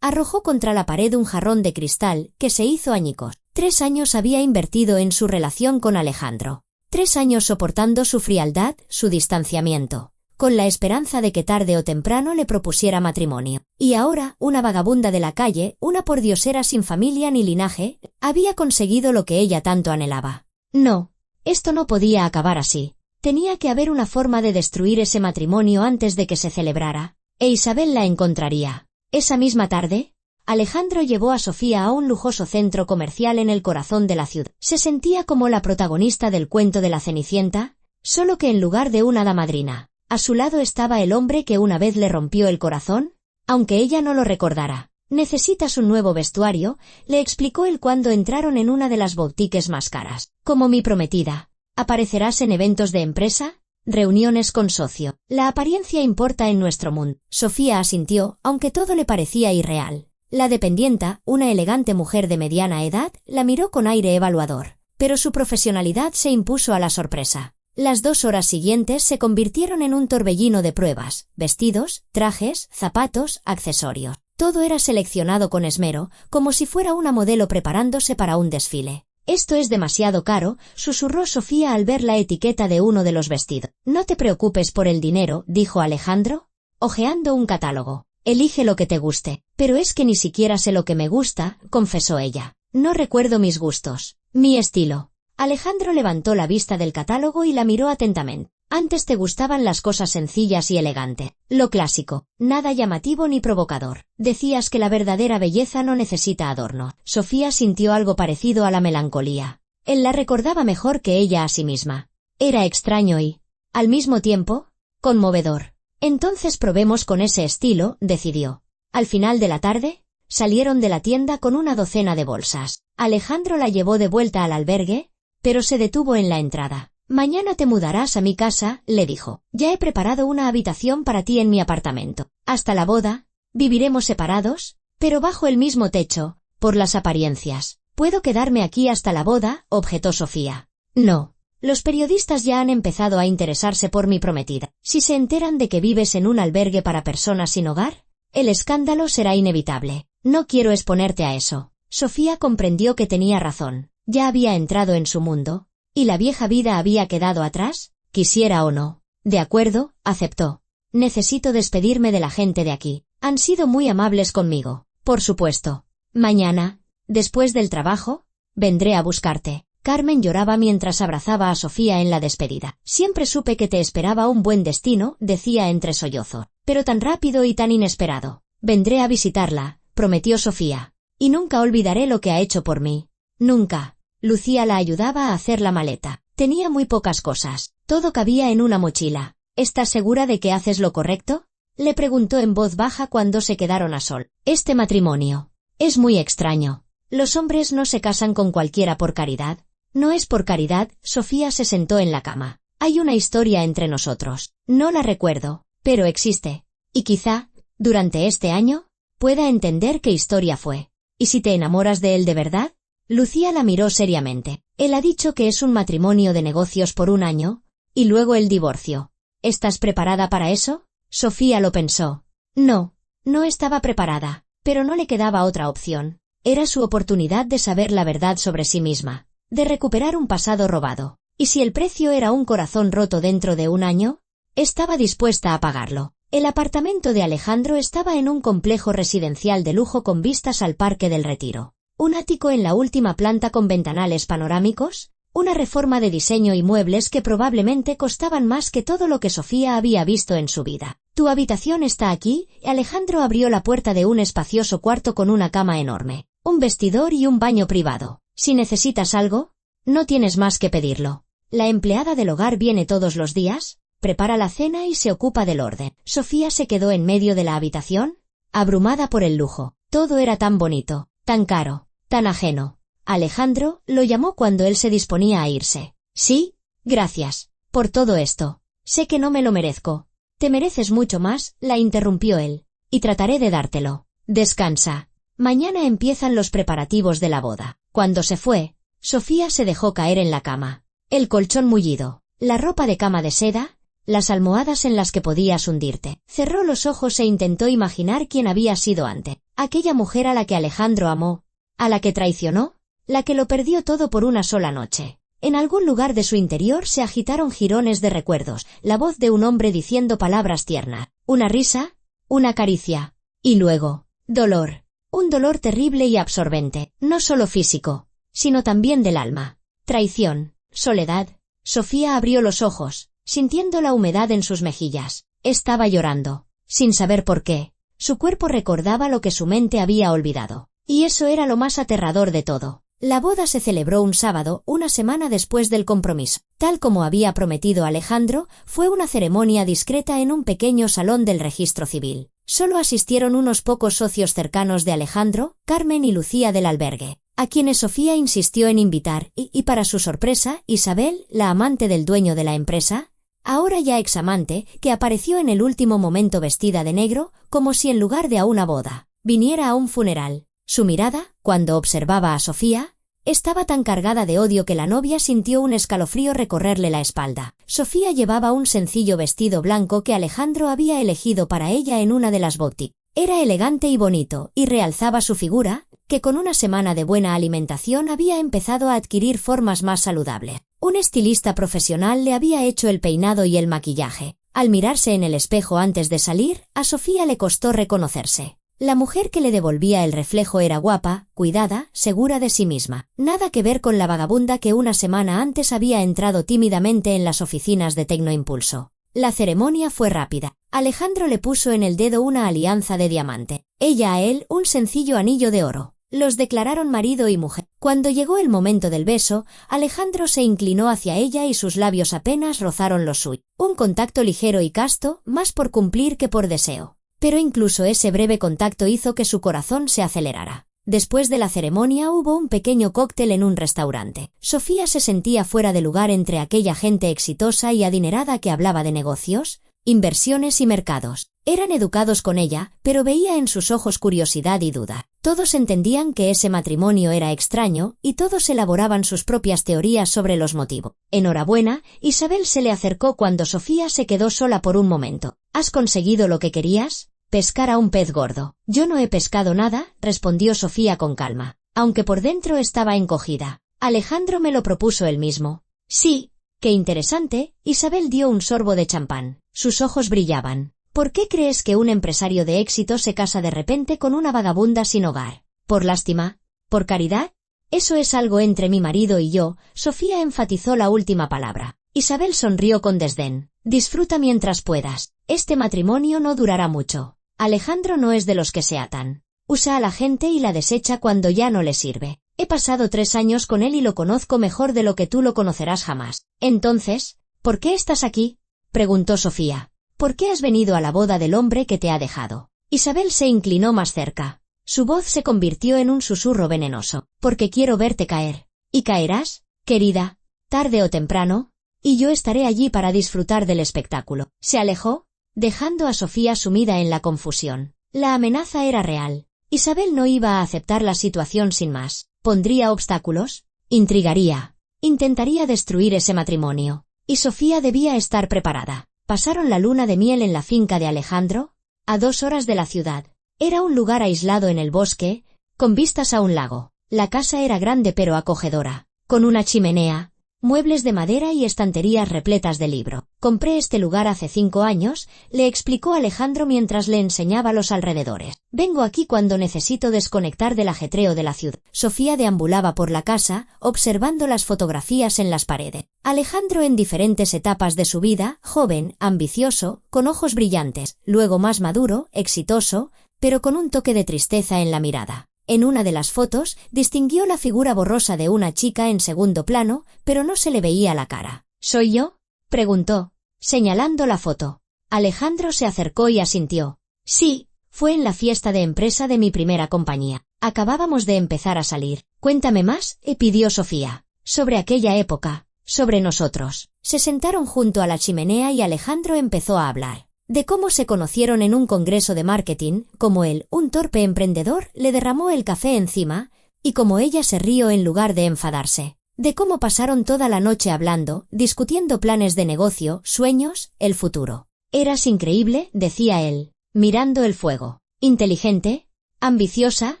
Arrojó contra la pared un jarrón de cristal que se hizo añicos. 3 años había invertido en su relación con Alejandro. 3 años soportando su frialdad, su distanciamiento, con la esperanza de que tarde o temprano le propusiera matrimonio. Y ahora, una vagabunda de la calle, una pordiosera sin familia ni linaje, había conseguido lo que ella tanto anhelaba. No, esto no podía acabar así. Tenía que haber una forma de destruir ese matrimonio antes de que se celebrara, e Isabel la encontraría. Esa misma tarde, Alejandro llevó a Sofía a un lujoso centro comercial en el corazón de la ciudad. Se sentía como la protagonista del cuento de la Cenicienta, solo que en lugar de una hada madrina, a su lado estaba el hombre que una vez le rompió el corazón, aunque ella no lo recordara. «Necesitas un nuevo vestuario», le explicó él cuando entraron en una de las boutiques más caras. «Como mi prometida. ¿Aparecerás en eventos de empresa? Reuniones con socio. La apariencia importa en nuestro mundo». Sofía asintió, aunque todo le parecía irreal. La dependienta, una elegante mujer de mediana edad, la miró con aire evaluador, pero su profesionalidad se impuso a la sorpresa. Las 2 horas siguientes se convirtieron en un torbellino de pruebas, vestidos, trajes, zapatos, accesorios. Todo era seleccionado con esmero, como si fuera una modelo preparándose para un desfile. «Esto es demasiado caro», susurró Sofía al ver la etiqueta de uno de los vestidos. «No te preocupes por el dinero», dijo Alejandro, hojeando un catálogo. «Elige lo que te guste». «Pero es que ni siquiera sé lo que me gusta», confesó ella. «No recuerdo mis gustos. Mi estilo». Alejandro levantó la vista del catálogo y la miró atentamente. «Antes te gustaban las cosas sencillas y elegantes, lo clásico, nada llamativo ni provocador. Decías que la verdadera belleza no necesita adorno». Sofía sintió algo parecido a la melancolía. Él la recordaba mejor que ella a sí misma. Era extraño y, al mismo tiempo, conmovedor. «Entonces probemos con ese estilo», decidió. Al final de la tarde, salieron de la tienda con una docena de bolsas. Alejandro la llevó de vuelta al albergue, pero se detuvo en la entrada. «Mañana te mudarás a mi casa», le dijo. «Ya he preparado una habitación para ti en mi apartamento. Hasta la boda, viviremos separados, pero bajo el mismo techo, por las apariencias». «¿Puedo quedarme aquí hasta la boda?», objetó Sofía. «No. Los periodistas ya han empezado a interesarse por mi prometida. Si se enteran de que vives en un albergue para personas sin hogar, el escándalo será inevitable. No quiero exponerte a eso». Sofía comprendió que tenía razón. Ya había entrado en su mundo, y la vieja vida había quedado atrás, quisiera o no. «De acuerdo», aceptó. «Necesito despedirme de la gente de aquí. Han sido muy amables conmigo». «Por supuesto. Mañana, después del trabajo, vendré a buscarte». Carmen lloraba mientras abrazaba a Sofía en la despedida. «Siempre supe que te esperaba un buen destino», decía entre sollozos. «Pero tan rápido y tan inesperado». «Vendré a visitarla», prometió Sofía. «Y nunca olvidaré lo que ha hecho por mí». «Nunca». Lucía la ayudaba a hacer la maleta. Tenía muy pocas cosas. Todo cabía en una mochila. «¿Estás segura de que haces lo correcto?», le preguntó en voz baja cuando se quedaron a sol. «Este matrimonio es muy extraño. Los hombres no se casan con cualquiera por caridad». «No es por caridad», Sofía se sentó en la cama. «Hay una historia entre nosotros. No la recuerdo, pero existe. Y quizá, durante este año, pueda entender qué historia fue. ¿Y si te enamoras de él de verdad?». Lucía la miró seriamente. «Él ha dicho que es un matrimonio de negocios por 1 año, y luego el divorcio. ¿Estás preparada para eso?». Sofía lo pensó. No, no estaba preparada, pero no le quedaba otra opción. Era su oportunidad de saber la verdad sobre sí misma, de recuperar un pasado robado. ¿Y si el precio era un corazón roto dentro de 1 año? Estaba dispuesta a pagarlo. El apartamento de Alejandro estaba en un complejo residencial de lujo con vistas al Parque del Retiro. Un ático en la última planta con ventanales panorámicos, una reforma de diseño y muebles que probablemente costaban más que todo lo que Sofía había visto en su vida. «Tu habitación está aquí», Alejandro abrió la puerta de un espacioso cuarto con una cama enorme, un vestidor y un baño privado. «Si necesitas algo, no tienes más que pedirlo. La empleada del hogar viene todos los días, prepara la cena y se ocupa del orden». Sofía se quedó en medio de la habitación, abrumada por el lujo. Todo era tan bonito, tan caro, tan ajeno. Alejandro lo llamó cuando él se disponía a irse. «Sí, gracias por todo esto». Sé que no me lo merezco. Te mereces mucho más, la interrumpió él. Y trataré de dártelo. Descansa. Mañana empiezan los preparativos de la boda. Cuando se fue, Sofía se dejó caer en la cama. El colchón mullido, la ropa de cama de seda, las almohadas en las que podías hundirte. Cerró los ojos e intentó imaginar quién había sido antes. Aquella mujer a la que Alejandro amó, a la que traicionó, la que lo perdió todo por una sola noche. En algún lugar de su interior se agitaron jirones de recuerdos, la voz de un hombre diciendo palabras tiernas, una risa, una caricia, y luego, dolor. Un dolor terrible y absorbente, no solo físico, sino también del alma. Traición, soledad. Sofía abrió los ojos, sintiendo la humedad en sus mejillas. Estaba llorando, sin saber por qué. Su cuerpo recordaba lo que su mente había olvidado. Y eso era lo más aterrador de todo. La boda se celebró un sábado, una semana después del compromiso. Tal como había prometido Alejandro, fue una ceremonia discreta en un pequeño salón del registro civil. Solo asistieron unos pocos socios cercanos de Alejandro, Carmen y Lucía del albergue, a quienes Sofía insistió en invitar y para su sorpresa, Isabel, la amante del dueño de la empresa, ahora ya examante, que apareció en el último momento vestida de negro, como si en lugar de a una boda, viniera a un funeral. Su mirada, cuando observaba a Sofía, estaba tan cargada de odio que la novia sintió un escalofrío recorrerle la espalda. Sofía llevaba un sencillo vestido blanco que Alejandro había elegido para ella en una de las boutiques. Era elegante y bonito, y realzaba su figura, que con una semana de buena alimentación había empezado a adquirir formas más saludables. Un estilista profesional le había hecho el peinado y el maquillaje. Al mirarse en el espejo antes de salir, a Sofía le costó reconocerse. La mujer que le devolvía el reflejo era guapa, cuidada, segura de sí misma. Nada que ver con la vagabunda que una semana antes había entrado tímidamente en las oficinas de Tecnoimpulso. La ceremonia fue rápida. Alejandro le puso en el dedo una alianza de diamante. Ella a él un sencillo anillo de oro. Los declararon marido y mujer. Cuando llegó el momento del beso, Alejandro se inclinó hacia ella y sus labios apenas rozaron los suyos. Un contacto ligero y casto, más por cumplir que por deseo. Pero incluso ese breve contacto hizo que su corazón se acelerara. Después de la ceremonia hubo un pequeño cóctel en un restaurante. Sofía se sentía fuera de lugar entre aquella gente exitosa y adinerada que hablaba de negocios, inversiones y mercados. Eran educados con ella, pero veía en sus ojos curiosidad y duda. Todos entendían que ese matrimonio era extraño y todos elaboraban sus propias teorías sobre los motivos. Enhorabuena, Isabel se le acercó cuando Sofía se quedó sola por un momento. ¿Has conseguido lo que querías? Pescar a un pez gordo. Yo no he pescado nada, respondió Sofía con calma, aunque por dentro estaba encogida. Alejandro me lo propuso él mismo. Sí, qué interesante. Isabel dio un sorbo de champán. Sus ojos brillaban. ¿Por qué crees que un empresario de éxito se casa de repente con una vagabunda sin hogar? ¿Por lástima? ¿Por caridad? Eso es algo entre mi marido y yo. Sofía enfatizó la última palabra. Isabel sonrió con desdén. Disfruta mientras puedas. Este matrimonio no durará mucho. Alejandro no es de los que se atan. Usa a la gente y la desecha cuando ya no le sirve. He pasado 3 años con él y lo conozco mejor de lo que tú lo conocerás jamás. Entonces, ¿por qué estás aquí?, preguntó Sofía. ¿Por qué has venido a la boda del hombre que te ha dejado? Isabel se inclinó más cerca. Su voz se convirtió en un susurro venenoso. Porque quiero verte caer. ¿Y caerás, querida? Tarde o temprano. Y yo estaré allí para disfrutar del espectáculo. Se alejó, dejando a Sofía sumida en la confusión. La amenaza era real. Isabel no iba a aceptar la situación sin más. ¿Pondría obstáculos? Intrigaría. Intentaría destruir ese matrimonio. Y Sofía debía estar preparada. Pasaron la luna de miel en la finca de Alejandro, a 2 horas de la ciudad. Era un lugar aislado en el bosque, con vistas a un lago. La casa era grande pero acogedora, con una chimenea, muebles de madera y estanterías repletas de libros. Compré este lugar hace 5 años, le explicó Alejandro mientras le enseñaba los alrededores. Vengo aquí cuando necesito desconectar del ajetreo de la ciudad. Sofía deambulaba por la casa, observando las fotografías en las paredes. Alejandro en diferentes etapas de su vida, joven, ambicioso, con ojos brillantes, luego más maduro, exitoso, pero con un toque de tristeza en la mirada. En una de las fotos, distinguió la figura borrosa de una chica en segundo plano, pero no se le veía la cara. ¿Soy yo?, preguntó, señalando la foto. Alejandro se acercó y asintió. Sí, fue en la fiesta de empresa de mi primera compañía. Acabábamos de empezar a salir. Cuéntame más, pidió Sofía. Sobre aquella época. sobre nosotros. Se sentaron junto a la chimenea y Alejandro empezó a hablar de cómo se conocieron en un congreso de marketing, cómo él, un torpe emprendedor, le derramó el café encima, y cómo ella se rió en lugar de enfadarse. De cómo pasaron toda la noche hablando, discutiendo planes de negocio, sueños, el futuro. Eras increíble, decía él, mirando el fuego. Inteligente, ambiciosa,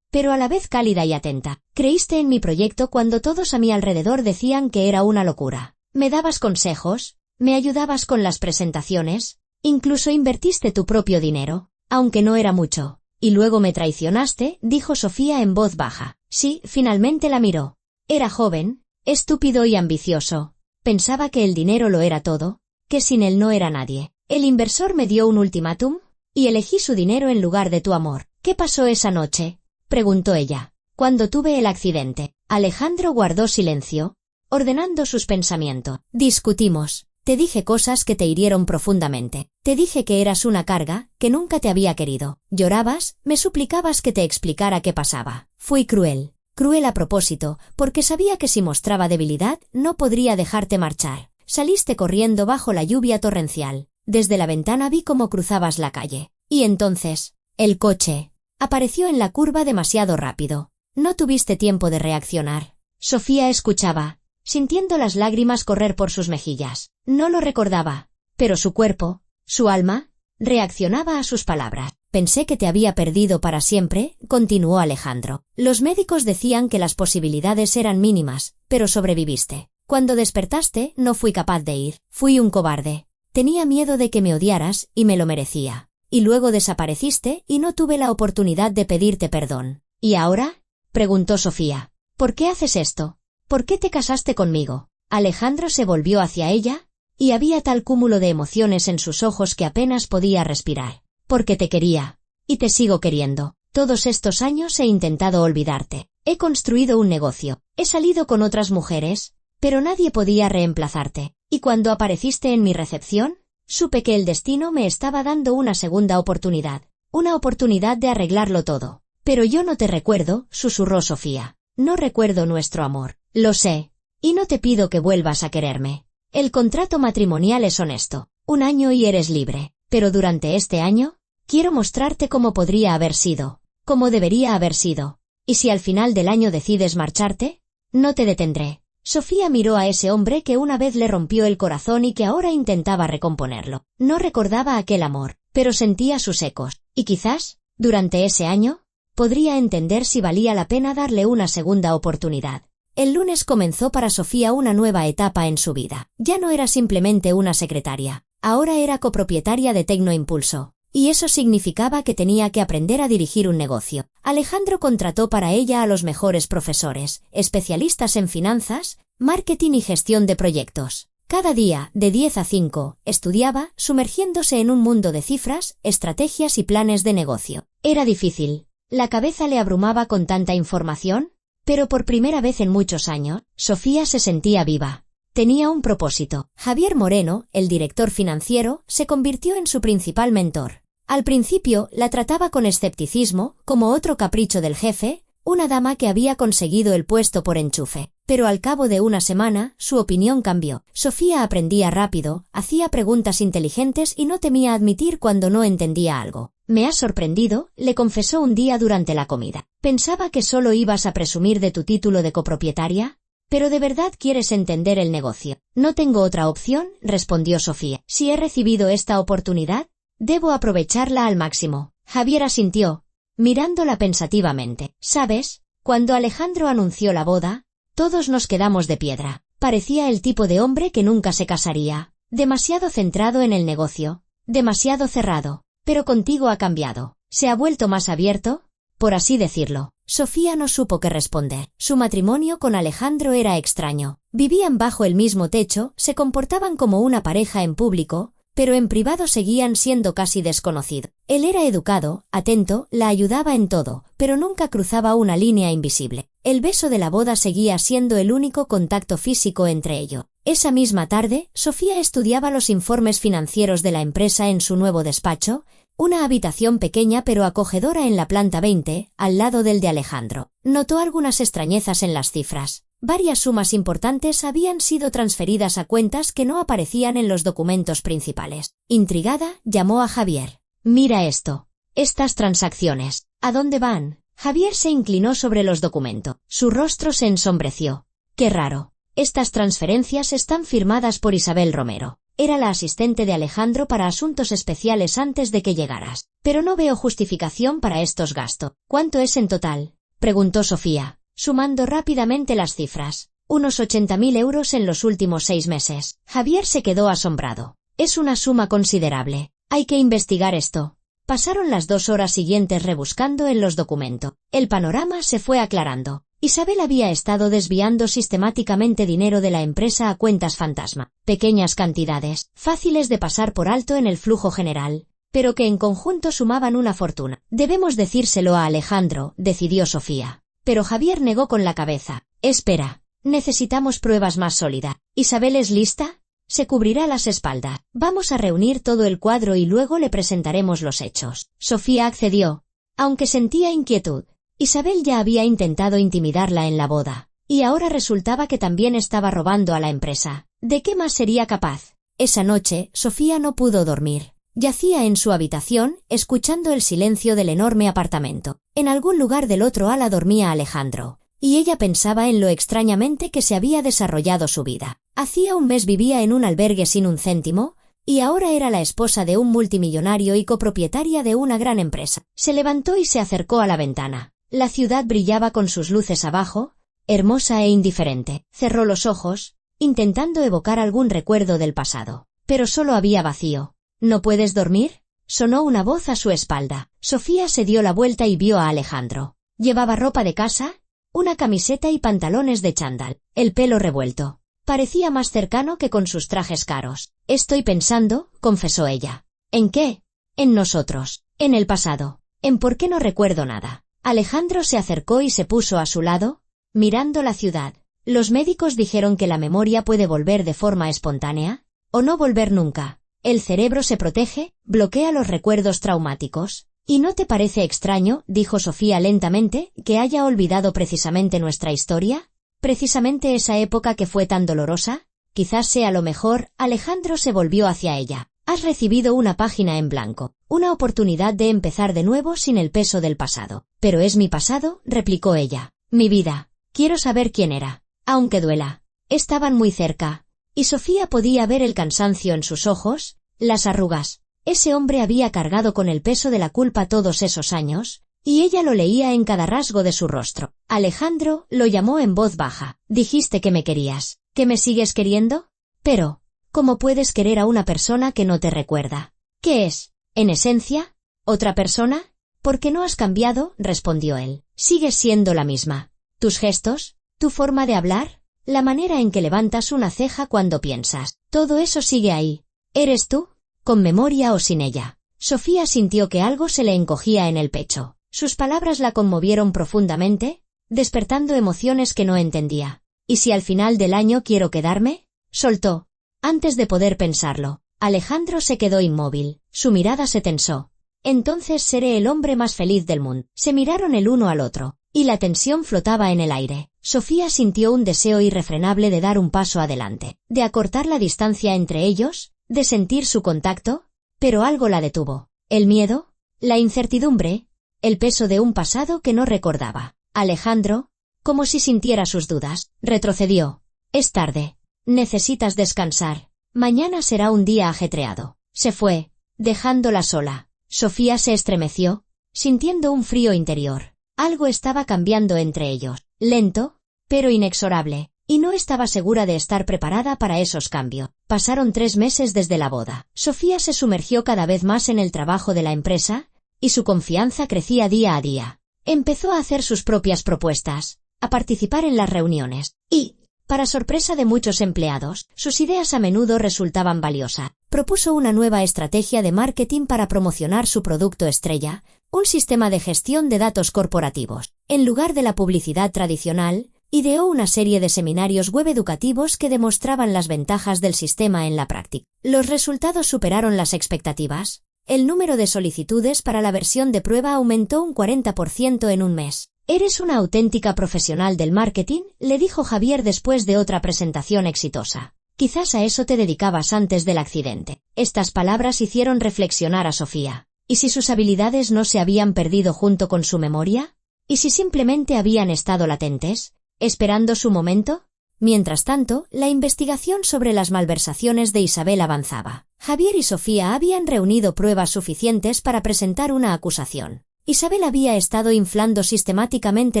pero a la vez cálida y atenta. Creíste en mi proyecto cuando todos a mi alrededor decían que era una locura. Me dabas consejos, me ayudabas con las presentaciones, incluso invertiste tu propio dinero, aunque no era mucho. Y luego me traicionaste, dijo Sofía en voz baja. Sí, finalmente la miró. Era joven, estúpido y ambicioso. Pensaba que el dinero lo era todo, que sin él no era nadie. El inversor me dio un ultimátum, y elegí su dinero en lugar de tu amor. ¿Qué pasó esa noche?, preguntó ella. Cuando tuve el accidente. Alejandro guardó silencio, ordenando sus pensamientos. Discutimos. Te dije cosas que te hirieron profundamente. Te dije que eras una carga, que nunca te había querido. Llorabas, me suplicabas que te explicara qué pasaba. Fui cruel. Cruel a propósito, porque sabía que si mostraba debilidad, no podría dejarte marchar. Saliste corriendo bajo la lluvia torrencial. Desde la ventana vi cómo cruzabas la calle. Y entonces, el coche apareció en la curva demasiado rápido. No tuviste tiempo de reaccionar. Sofía escuchaba, sintiendo las lágrimas correr por sus mejillas. No lo recordaba, pero su cuerpo, su alma, reaccionaba a sus palabras. Pensé que te había perdido para siempre, continuó Alejandro. Los médicos decían que las posibilidades eran mínimas, pero sobreviviste. Cuando despertaste, no fui capaz de ir. Fui un cobarde. Tenía miedo de que me odiaras, y me lo merecía. Y luego desapareciste, y no tuve la oportunidad de pedirte perdón. ¿Y ahora?, preguntó Sofía. ¿Por qué haces esto? ¿Por qué te casaste conmigo? Alejandro se volvió hacia ella, y había tal cúmulo de emociones en sus ojos que apenas podía respirar. Porque te quería. Y te sigo queriendo. Todos estos años he intentado olvidarte. He construido un negocio. He salido con otras mujeres, pero nadie podía reemplazarte. Y cuando apareciste en mi recepción, supe que el destino me estaba dando una segunda oportunidad. Una oportunidad de arreglarlo todo. Pero yo no te recuerdo, susurró Sofía. No recuerdo nuestro amor. Lo sé. Y no te pido que vuelvas a quererme. El contrato matrimonial es honesto. 1 año y eres libre. Pero durante este año, quiero mostrarte cómo podría haber sido, cómo debería haber sido. Y si al final del año decides marcharte, no te detendré. Sofía miró a ese hombre que una vez le rompió el corazón y que ahora intentaba recomponerlo. No recordaba aquel amor, pero sentía sus ecos. Y quizás, durante ese año, podría entender si valía la pena darle una segunda oportunidad. El lunes comenzó para Sofía una nueva etapa en su vida. Ya no era simplemente una secretaria. Ahora era copropietaria de Tecnoimpulso, y eso significaba que tenía que aprender a dirigir un negocio. Alejandro contrató para ella a los mejores profesores, especialistas en finanzas, marketing y gestión de proyectos. Cada día, de 10 a 5, estudiaba, sumergiéndose en un mundo de cifras, estrategias y planes de negocio. Era difícil. La cabeza le abrumaba con tanta información, pero por primera vez en muchos años, Sofía se sentía viva. Tenía un propósito. Javier Moreno, el director financiero, se convirtió en su principal mentor. Al principio, la trataba con escepticismo, como otro capricho del jefe, una dama que había conseguido el puesto por enchufe. Pero al cabo de una semana, su opinión cambió. Sofía aprendía rápido, hacía preguntas inteligentes y no temía admitir cuando no entendía algo. Me has sorprendido, le confesó un día durante la comida. Pensaba que solo ibas a presumir de tu título de copropietaria. ¿Pero de verdad quieres entender el negocio? No tengo otra opción, respondió Sofía. Si he recibido esta oportunidad, debo aprovecharla al máximo. Javier asintió, mirándola pensativamente. ¿Sabes? Cuando Alejandro anunció la boda, todos nos quedamos de piedra. Parecía el tipo de hombre que nunca se casaría. Demasiado centrado en el negocio. Demasiado cerrado. Pero contigo ha cambiado. ¿Se ha vuelto más abierto? Por así decirlo. Sofía no supo qué responder. Su matrimonio con Alejandro era extraño. Vivían bajo el mismo techo, se comportaban como una pareja en público, pero en privado seguían siendo casi desconocidos. Él era educado, atento, la ayudaba en todo, pero nunca cruzaba una línea invisible. El beso de la boda seguía siendo el único contacto físico entre ellos. Esa misma tarde, Sofía estudiaba los informes financieros de la empresa en su nuevo despacho, una habitación pequeña pero acogedora en la planta 20, al lado del de Alejandro. Notó algunas extrañezas en las cifras. Varias sumas importantes habían sido transferidas a cuentas que no aparecían en los documentos principales. Intrigada, llamó a Javier. «Mira esto. Estas transacciones. ¿A dónde van?» Javier se inclinó sobre los documentos. Su rostro se ensombreció. «Qué raro. Estas transferencias están firmadas por Isabel Romero. Era la asistente de Alejandro para asuntos especiales antes de que llegaras. Pero no veo justificación para estos gastos». «¿Cuánto es en total?», preguntó Sofía, sumando rápidamente las cifras. «Unos 80.000 euros en los últimos 6 meses». Javier se quedó asombrado. «Es una suma considerable. Hay que investigar esto». Pasaron las 2 horas siguientes rebuscando en los documentos. El panorama se fue aclarando. Isabel había estado desviando sistemáticamente dinero de la empresa a cuentas fantasma. Pequeñas cantidades, fáciles de pasar por alto en el flujo general, pero que en conjunto sumaban una fortuna. «Debemos decírselo a Alejandro», decidió Sofía. Pero Javier negó con la cabeza. «Espera. Necesitamos pruebas más sólidas. ¿Isabel es lista? Se cubrirá las espaldas. Vamos a reunir todo el cuadro y luego le presentaremos los hechos». Sofía accedió, aunque sentía inquietud. Isabel ya había intentado intimidarla en la boda, y ahora resultaba que también estaba robando a la empresa. ¿De qué más sería capaz? Esa noche, Sofía no pudo dormir. Yacía en su habitación, escuchando el silencio del enorme apartamento. En algún lugar del otro ala dormía Alejandro, y ella pensaba en lo extrañamente que se había desarrollado su vida. Hacía un mes vivía en un albergue sin un céntimo, y ahora era la esposa de un multimillonario y copropietaria de una gran empresa. Se levantó y se acercó a la ventana. La ciudad brillaba con sus luces abajo, hermosa e indiferente. Cerró los ojos, intentando evocar algún recuerdo del pasado. Pero solo había vacío. «¿No puedes dormir?», sonó una voz a su espalda. Sofía se dio la vuelta y vio a Alejandro. Llevaba ropa de casa, una camiseta y pantalones de chándal, el pelo revuelto. Parecía más cercano que con sus trajes caros. «Estoy pensando», confesó ella. «¿En qué?» «En nosotros, en el pasado, en por qué no recuerdo nada». Alejandro se acercó y se puso a su lado, mirando la ciudad. «Los médicos dijeron que la memoria puede volver de forma espontánea, o no volver nunca. El cerebro se protege, bloquea los recuerdos traumáticos. ¿Y no te parece extraño», dijo Sofía lentamente, «que haya olvidado precisamente nuestra historia? Precisamente esa época que fue tan dolorosa? Quizás sea lo mejor». Alejandro se volvió hacia ella. «Has recibido una página en blanco, una oportunidad de empezar de nuevo sin el peso del pasado». «Pero es mi pasado», replicó ella. «Mi vida. Quiero saber quién era. Aunque duela». Estaban muy cerca, y Sofía podía ver el cansancio en sus ojos, las arrugas. Ese hombre había cargado con el peso de la culpa todos esos años, y ella lo leía en cada rasgo de su rostro. Alejandro lo llamó en voz baja. «Dijiste que me querías. ¿Que me sigues queriendo? Pero, ¿cómo puedes querer a una persona que no te recuerda? ¿Qué es, en esencia, otra persona?» «Porque no has cambiado», respondió él. «Sigues siendo la misma. Tus gestos, tu forma de hablar, la manera en que levantas una ceja cuando piensas, todo eso sigue ahí. ¿Eres tú? Con memoria o sin ella». Sofía sintió que algo se le encogía en el pecho. Sus palabras la conmovieron profundamente, despertando emociones que no entendía. «¿Y si al final del año quiero quedarme?», soltó. Antes de poder pensarlo, Alejandro se quedó inmóvil. Su mirada se tensó. «Entonces seré el hombre más feliz del mundo». Se miraron el uno al otro, y la tensión flotaba en el aire. Sofía sintió un deseo irrefrenable de dar un paso adelante, de acortar la distancia entre ellos, de sentir su contacto, pero algo la detuvo. El miedo, la incertidumbre, el peso de un pasado que no recordaba. Alejandro, como si sintiera sus dudas, retrocedió. «Es tarde. Necesitas descansar. Mañana será un día ajetreado». Se fue, dejándola sola. Sofía se estremeció, sintiendo un frío interior. Algo estaba cambiando entre ellos, lento, pero inexorable, y no estaba segura de estar preparada para esos cambios. Pasaron 3 meses desde la boda. Sofía se sumergió cada vez más en el trabajo de la empresa, y su confianza crecía día a día. Empezó a hacer sus propias propuestas, a participar en las reuniones, y, para sorpresa de muchos empleados, sus ideas a menudo resultaban valiosas. Propuso una nueva estrategia de marketing para promocionar su producto estrella, un sistema de gestión de datos corporativos. En lugar de la publicidad tradicional, ideó una serie de seminarios web educativos que demostraban las ventajas del sistema en la práctica. Los resultados superaron las expectativas. El número de solicitudes para la versión de prueba aumentó un 40% en un mes. Eres una auténtica profesional del marketing, le dijo Javier después de otra presentación exitosa. Quizás a eso te dedicabas antes del accidente. Estas palabras hicieron reflexionar a Sofía. ¿Y si sus habilidades no se habían perdido junto con su memoria? ¿Y si simplemente habían estado latentes, esperando su momento? Mientras tanto, la investigación sobre las malversaciones de Isabel avanzaba. Javier y Sofía habían reunido pruebas suficientes para presentar una acusación. Isabel había estado inflando sistemáticamente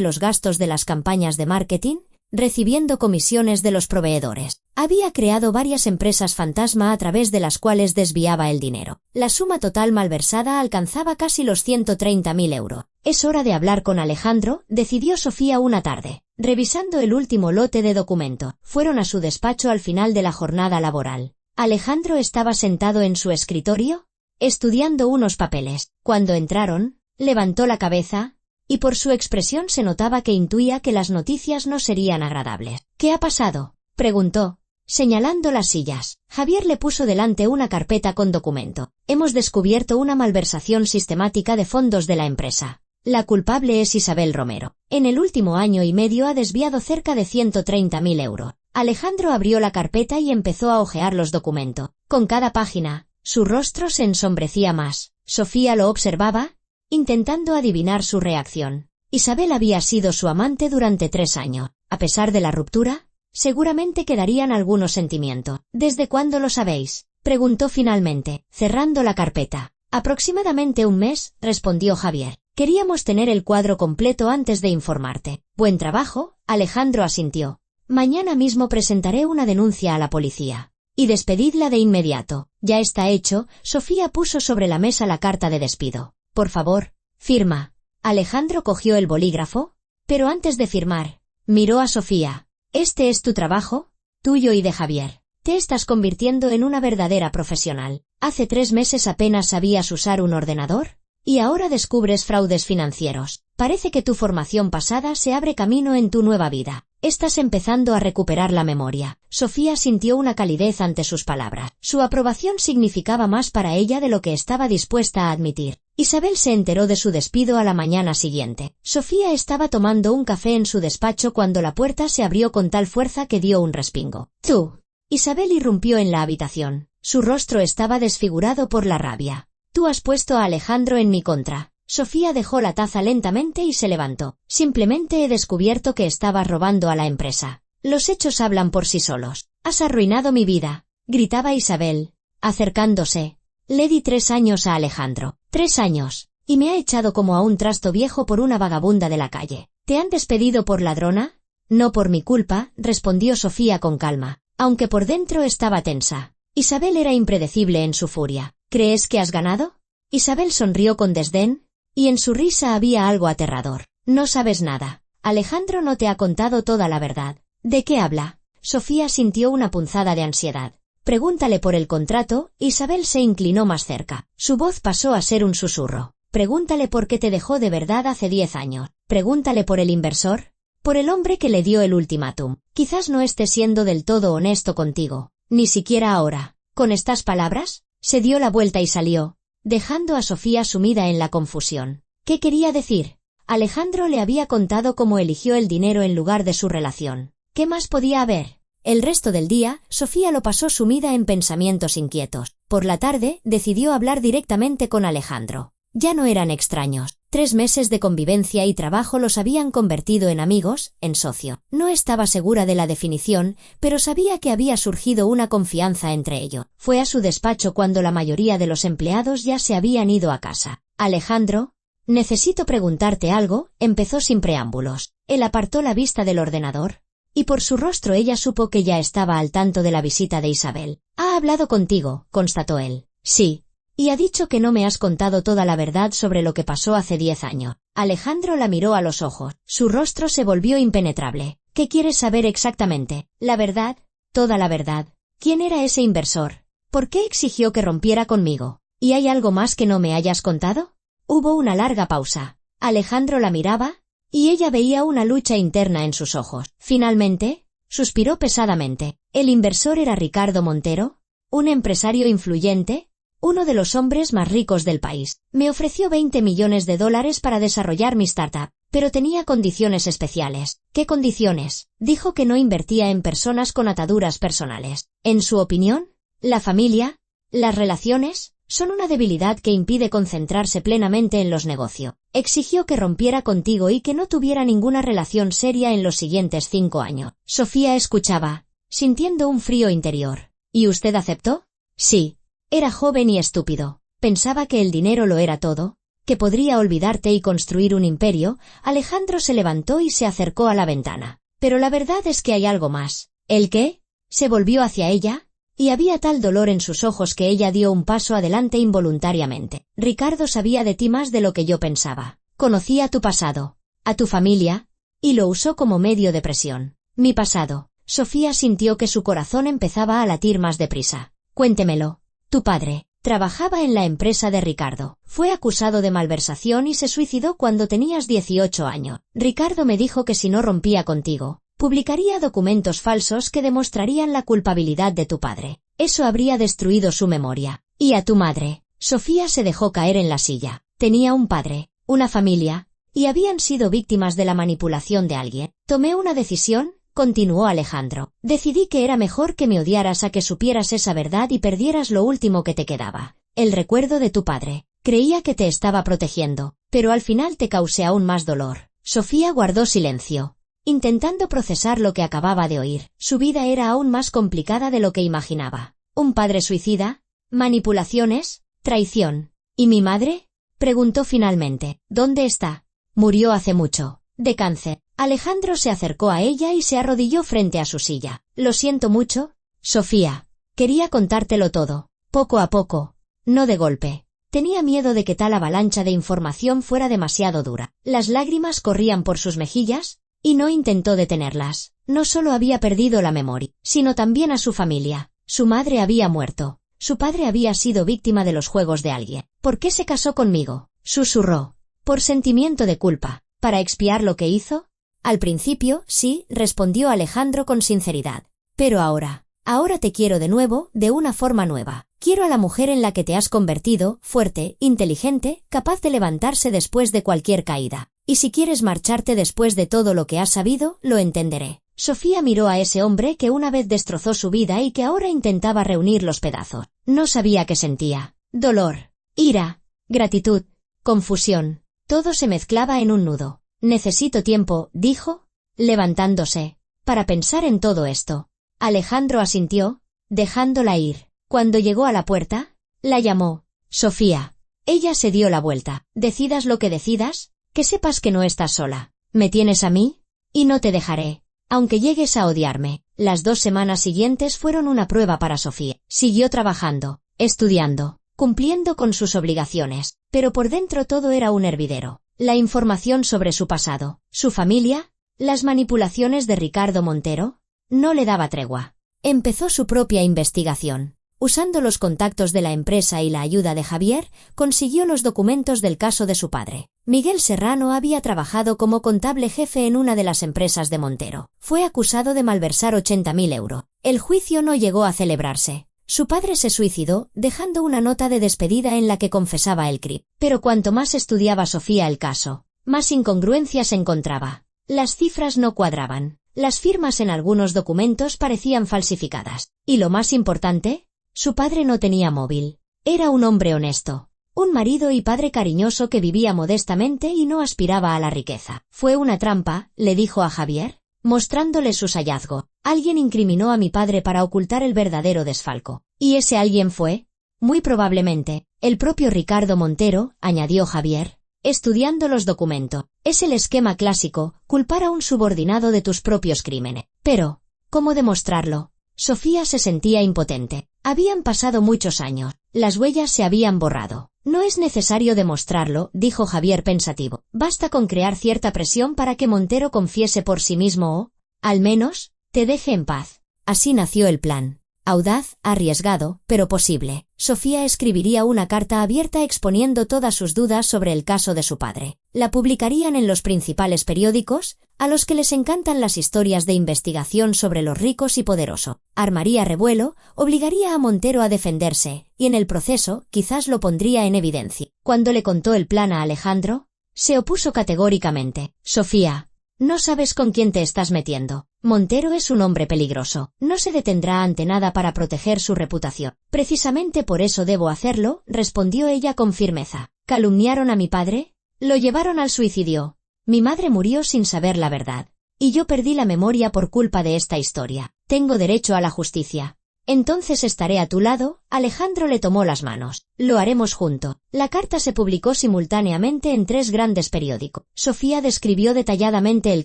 los gastos de las campañas de marketing, recibiendo comisiones de los proveedores. Había creado varias empresas fantasma a través de las cuales desviaba el dinero. La suma total malversada alcanzaba casi los 130.000 euros. Es hora de hablar con Alejandro, decidió Sofía una tarde. Revisando el último lote de documento, fueron a su despacho al final de la jornada laboral. Alejandro estaba sentado en su escritorio, estudiando unos papeles. Cuando entraron, levantó la cabeza, y por su expresión se notaba que intuía que las noticias no serían agradables. ¿Qué ha pasado?, preguntó, señalando las sillas. Javier le puso delante una carpeta con documento. Hemos descubierto una malversación sistemática de fondos de la empresa. La culpable es Isabel Romero. En el último año y medio ha desviado cerca de 130.000 euros. Alejandro abrió la carpeta y empezó a hojear los documentos. Con cada página, su rostro se ensombrecía más. Sofía lo observaba, intentando adivinar su reacción. Isabel había sido su amante durante 3 años. A pesar de la ruptura, seguramente quedarían algunos sentimientos. ¿Desde cuándo lo sabéis?, preguntó finalmente, cerrando la carpeta. Aproximadamente un mes, respondió Javier. Queríamos tener el cuadro completo antes de informarte. Buen trabajo, Alejandro asintió. Mañana mismo presentaré una denuncia a la policía. Y despedidla de inmediato. Ya está hecho, Sofía puso sobre la mesa la carta de despido. Por favor, firma. Alejandro cogió el bolígrafo, pero antes de firmar, miró a Sofía. ¿Este es tu trabajo? Tuyo y de Javier. Te estás convirtiendo en una verdadera profesional. Hace 3 meses apenas sabías usar un ordenador, y ahora descubres fraudes financieros. Parece que tu formación pasada se abre camino en tu nueva vida. Estás empezando a recuperar la memoria. Sofía sintió una calidez ante sus palabras. Su aprobación significaba más para ella de lo que estaba dispuesta a admitir. Isabel se enteró de su despido a la mañana siguiente. Sofía estaba tomando un café en su despacho cuando la puerta se abrió con tal fuerza que dio un respingo. ¡Tú! Isabel irrumpió en la habitación. Su rostro estaba desfigurado por la rabia. Tú has puesto a Alejandro en mi contra. Sofía dejó la taza lentamente y se levantó. Simplemente he descubierto que estabas robando a la empresa. Los hechos hablan por sí solos. Has arruinado mi vida, gritaba Isabel, acercándose. Le di 3 años a Alejandro. 3 años. Y me ha echado como a un trasto viejo por una vagabunda de la calle. ¿Te han despedido por ladrona? No por mi culpa, respondió Sofía con calma, aunque por dentro estaba tensa. Isabel era impredecible en su furia. ¿Crees que has ganado? Isabel sonrió con desdén, y en su risa había algo aterrador. No sabes nada. Alejandro no te ha contado toda la verdad. ¿De qué habla? Sofía sintió una punzada de ansiedad. Pregúntale por el contrato. Isabel se inclinó más cerca. Su voz pasó a ser un susurro. Pregúntale por qué te dejó de verdad hace 10 años. Pregúntale por el inversor. Por el hombre que le dio el ultimátum. Quizás no esté siendo del todo honesto contigo. Ni siquiera ahora. Con estas palabras, se dio la vuelta y salió, dejando a Sofía sumida en la confusión. ¿Qué quería decir? Alejandro le había contado cómo eligió el dinero en lugar de su relación. ¿Qué más podía haber? El resto del día, Sofía lo pasó sumida en pensamientos inquietos. Por la tarde, decidió hablar directamente con Alejandro. Ya no eran extraños. 3 meses de convivencia y trabajo los habían convertido en amigos, en socio. No estaba segura de la definición, pero sabía que había surgido una confianza entre ellos. Fue a su despacho cuando la mayoría de los empleados ya se habían ido a casa. Alejandro, necesito preguntarte algo, empezó sin preámbulos. Él apartó la vista del ordenador, y por su rostro ella supo que ya estaba al tanto de la visita de Isabel. «Ha hablado contigo», constató él. «Sí. Y ha dicho que no me has contado toda la verdad sobre lo que pasó hace 10 años. Alejandro la miró a los ojos. Su rostro se volvió impenetrable. ¿Qué quieres saber exactamente? ¿La verdad? ¿Toda la verdad? ¿Quién era ese inversor? ¿Por qué exigió que rompiera conmigo? ¿Y hay algo más que no me hayas contado? Hubo una larga pausa. Alejandro la miraba, y ella veía una lucha interna en sus ojos. Finalmente, suspiró pesadamente. El inversor era Ricardo Montero, un empresario influyente, uno de los hombres más ricos del país. Me ofreció $20 millones para desarrollar mi startup. Pero tenía condiciones especiales. ¿Qué condiciones? Dijo que no invertía en personas con ataduras personales. En su opinión, la familia, las relaciones, son una debilidad que impide concentrarse plenamente en los negocios. Exigió que rompiera contigo y que no tuviera ninguna relación seria en los siguientes 5 años. Sofía escuchaba, sintiendo un frío interior. ¿Y usted aceptó? Sí. Era joven y estúpido. Pensaba que el dinero lo era todo, que podría olvidarte y construir un imperio. Alejandro se levantó y se acercó a la ventana. Pero la verdad es que hay algo más. ¿El qué? Se volvió hacia ella, y había tal dolor en sus ojos que ella dio un paso adelante involuntariamente. Ricardo sabía de ti más de lo que yo pensaba. Conocía tu pasado, a tu familia, y lo usó como medio de presión. Mi pasado. Sofía sintió que su corazón empezaba a latir más deprisa. Cuéntemelo. Tu padre trabajaba en la empresa de Ricardo. Fue acusado de malversación y se suicidó cuando tenías 18 años. Ricardo me dijo que si no rompía contigo, publicaría documentos falsos que demostrarían la culpabilidad de tu padre. Eso habría destruido su memoria. ¿Y a tu madre? Sofía se dejó caer en la silla. Tenía un padre, una familia, y habían sido víctimas de la manipulación de alguien. Tomé una decisión, continuó Alejandro. Decidí que era mejor que me odiaras a que supieras esa verdad y perdieras lo último que te quedaba, el recuerdo de tu padre. Creía que te estaba protegiendo, pero al final te causé aún más dolor. Sofía guardó silencio, intentando procesar lo que acababa de oír. Su vida era aún más complicada de lo que imaginaba. ¿Un padre suicida? ¿Manipulaciones? ¿Traición? ¿Y mi madre? Preguntó finalmente. ¿Dónde está? Murió hace mucho. De cáncer. Alejandro se acercó a ella y se arrodilló frente a su silla. Lo siento mucho, Sofía. Quería contártelo todo, poco a poco, no de golpe. Tenía miedo de que tal avalancha de información fuera demasiado dura. Las lágrimas corrían por sus mejillas, y no intentó detenerlas. No solo había perdido la memoria, sino también a su familia. Su madre había muerto. Su padre había sido víctima de los juegos de alguien. ¿Por qué se casó conmigo? Susurró. Por sentimiento de culpa. ¿Para expiar lo que hizo? Al principio, sí, respondió Alejandro con sinceridad. Pero ahora te quiero de nuevo, de una forma nueva. Quiero a la mujer en la que te has convertido, fuerte, inteligente, capaz de levantarse después de cualquier caída. Y si quieres marcharte después de todo lo que has sabido, lo entenderé. Sofía miró a ese hombre que una vez destrozó su vida y que ahora intentaba reunir los pedazos. No sabía qué sentía. Dolor, ira, gratitud, confusión. Todo se mezclaba en un nudo. Necesito tiempo, dijo, levantándose, para pensar en todo esto. Alejandro asintió, dejándola ir. Cuando llegó a la puerta, la llamó. Sofía. Ella se dio la vuelta. Decidas lo que decidas, que sepas que no estás sola. Me tienes a mí, y no te dejaré, aunque llegues a odiarme. Las 2 semanas siguientes fueron una prueba para Sofía. Siguió trabajando, estudiando, cumpliendo con sus obligaciones, pero por dentro todo era un hervidero. La información sobre su pasado, su familia, las manipulaciones de Ricardo Montero, no le daba tregua. Empezó su propia investigación. Usando los contactos de la empresa y la ayuda de Javier, consiguió los documentos del caso de su padre. Miguel Serrano había trabajado como contable jefe en una de las empresas de Montero. Fue acusado de malversar 80.000 euros. El juicio no llegó a celebrarse. Su padre se suicidó, dejando una nota de despedida en la que confesaba el crimen. Pero cuanto más estudiaba Sofía el caso, más incongruencias encontraba. Las cifras no cuadraban. Las firmas en algunos documentos parecían falsificadas. Y lo más importante, su padre no tenía móvil. Era un hombre honesto. Un marido y padre cariñoso que vivía modestamente y no aspiraba a la riqueza. Fue una trampa, le dijo a Javier, mostrándole sus hallazgos. Alguien incriminó a mi padre para ocultar el verdadero desfalco. ¿Y ese alguien fue? Muy probablemente, el propio Ricardo Montero, añadió Javier, estudiando los documentos. Es el esquema clásico, culpar a un subordinado de tus propios crímenes. Pero, ¿cómo demostrarlo? Sofía se sentía impotente. Habían pasado muchos años. Las huellas se habían borrado. No es necesario demostrarlo, dijo Javier pensativo. Basta con crear cierta presión para que Montero confiese por sí mismo o, al menos, te deje en paz. Así nació el plan. Audaz, arriesgado, pero posible. Sofía escribiría una carta abierta exponiendo todas sus dudas sobre el caso de su padre. La publicarían en los principales periódicos, a los que les encantan las historias de investigación sobre los ricos y poderosos. Armaría revuelo, obligaría a Montero a defenderse, y en el proceso quizás lo pondría en evidencia. Cuando le contó el plan a Alejandro, Se opuso categóricamente. Sofía, no sabes con quién te estás metiendo. Montero es un hombre peligroso. No se detendrá ante nada para proteger su reputación. Precisamente por eso debo hacerlo, respondió ella con firmeza. ¿Calumniaron a mi padre? Lo llevaron al suicidio. Mi madre murió sin saber la verdad. Y yo perdí la memoria por culpa de esta historia. Tengo derecho a la justicia. Entonces estaré a tu lado. Alejandro le tomó las manos. Lo haremos junto. La carta se publicó simultáneamente en 3 grandes periódicos. Sofía describió detalladamente el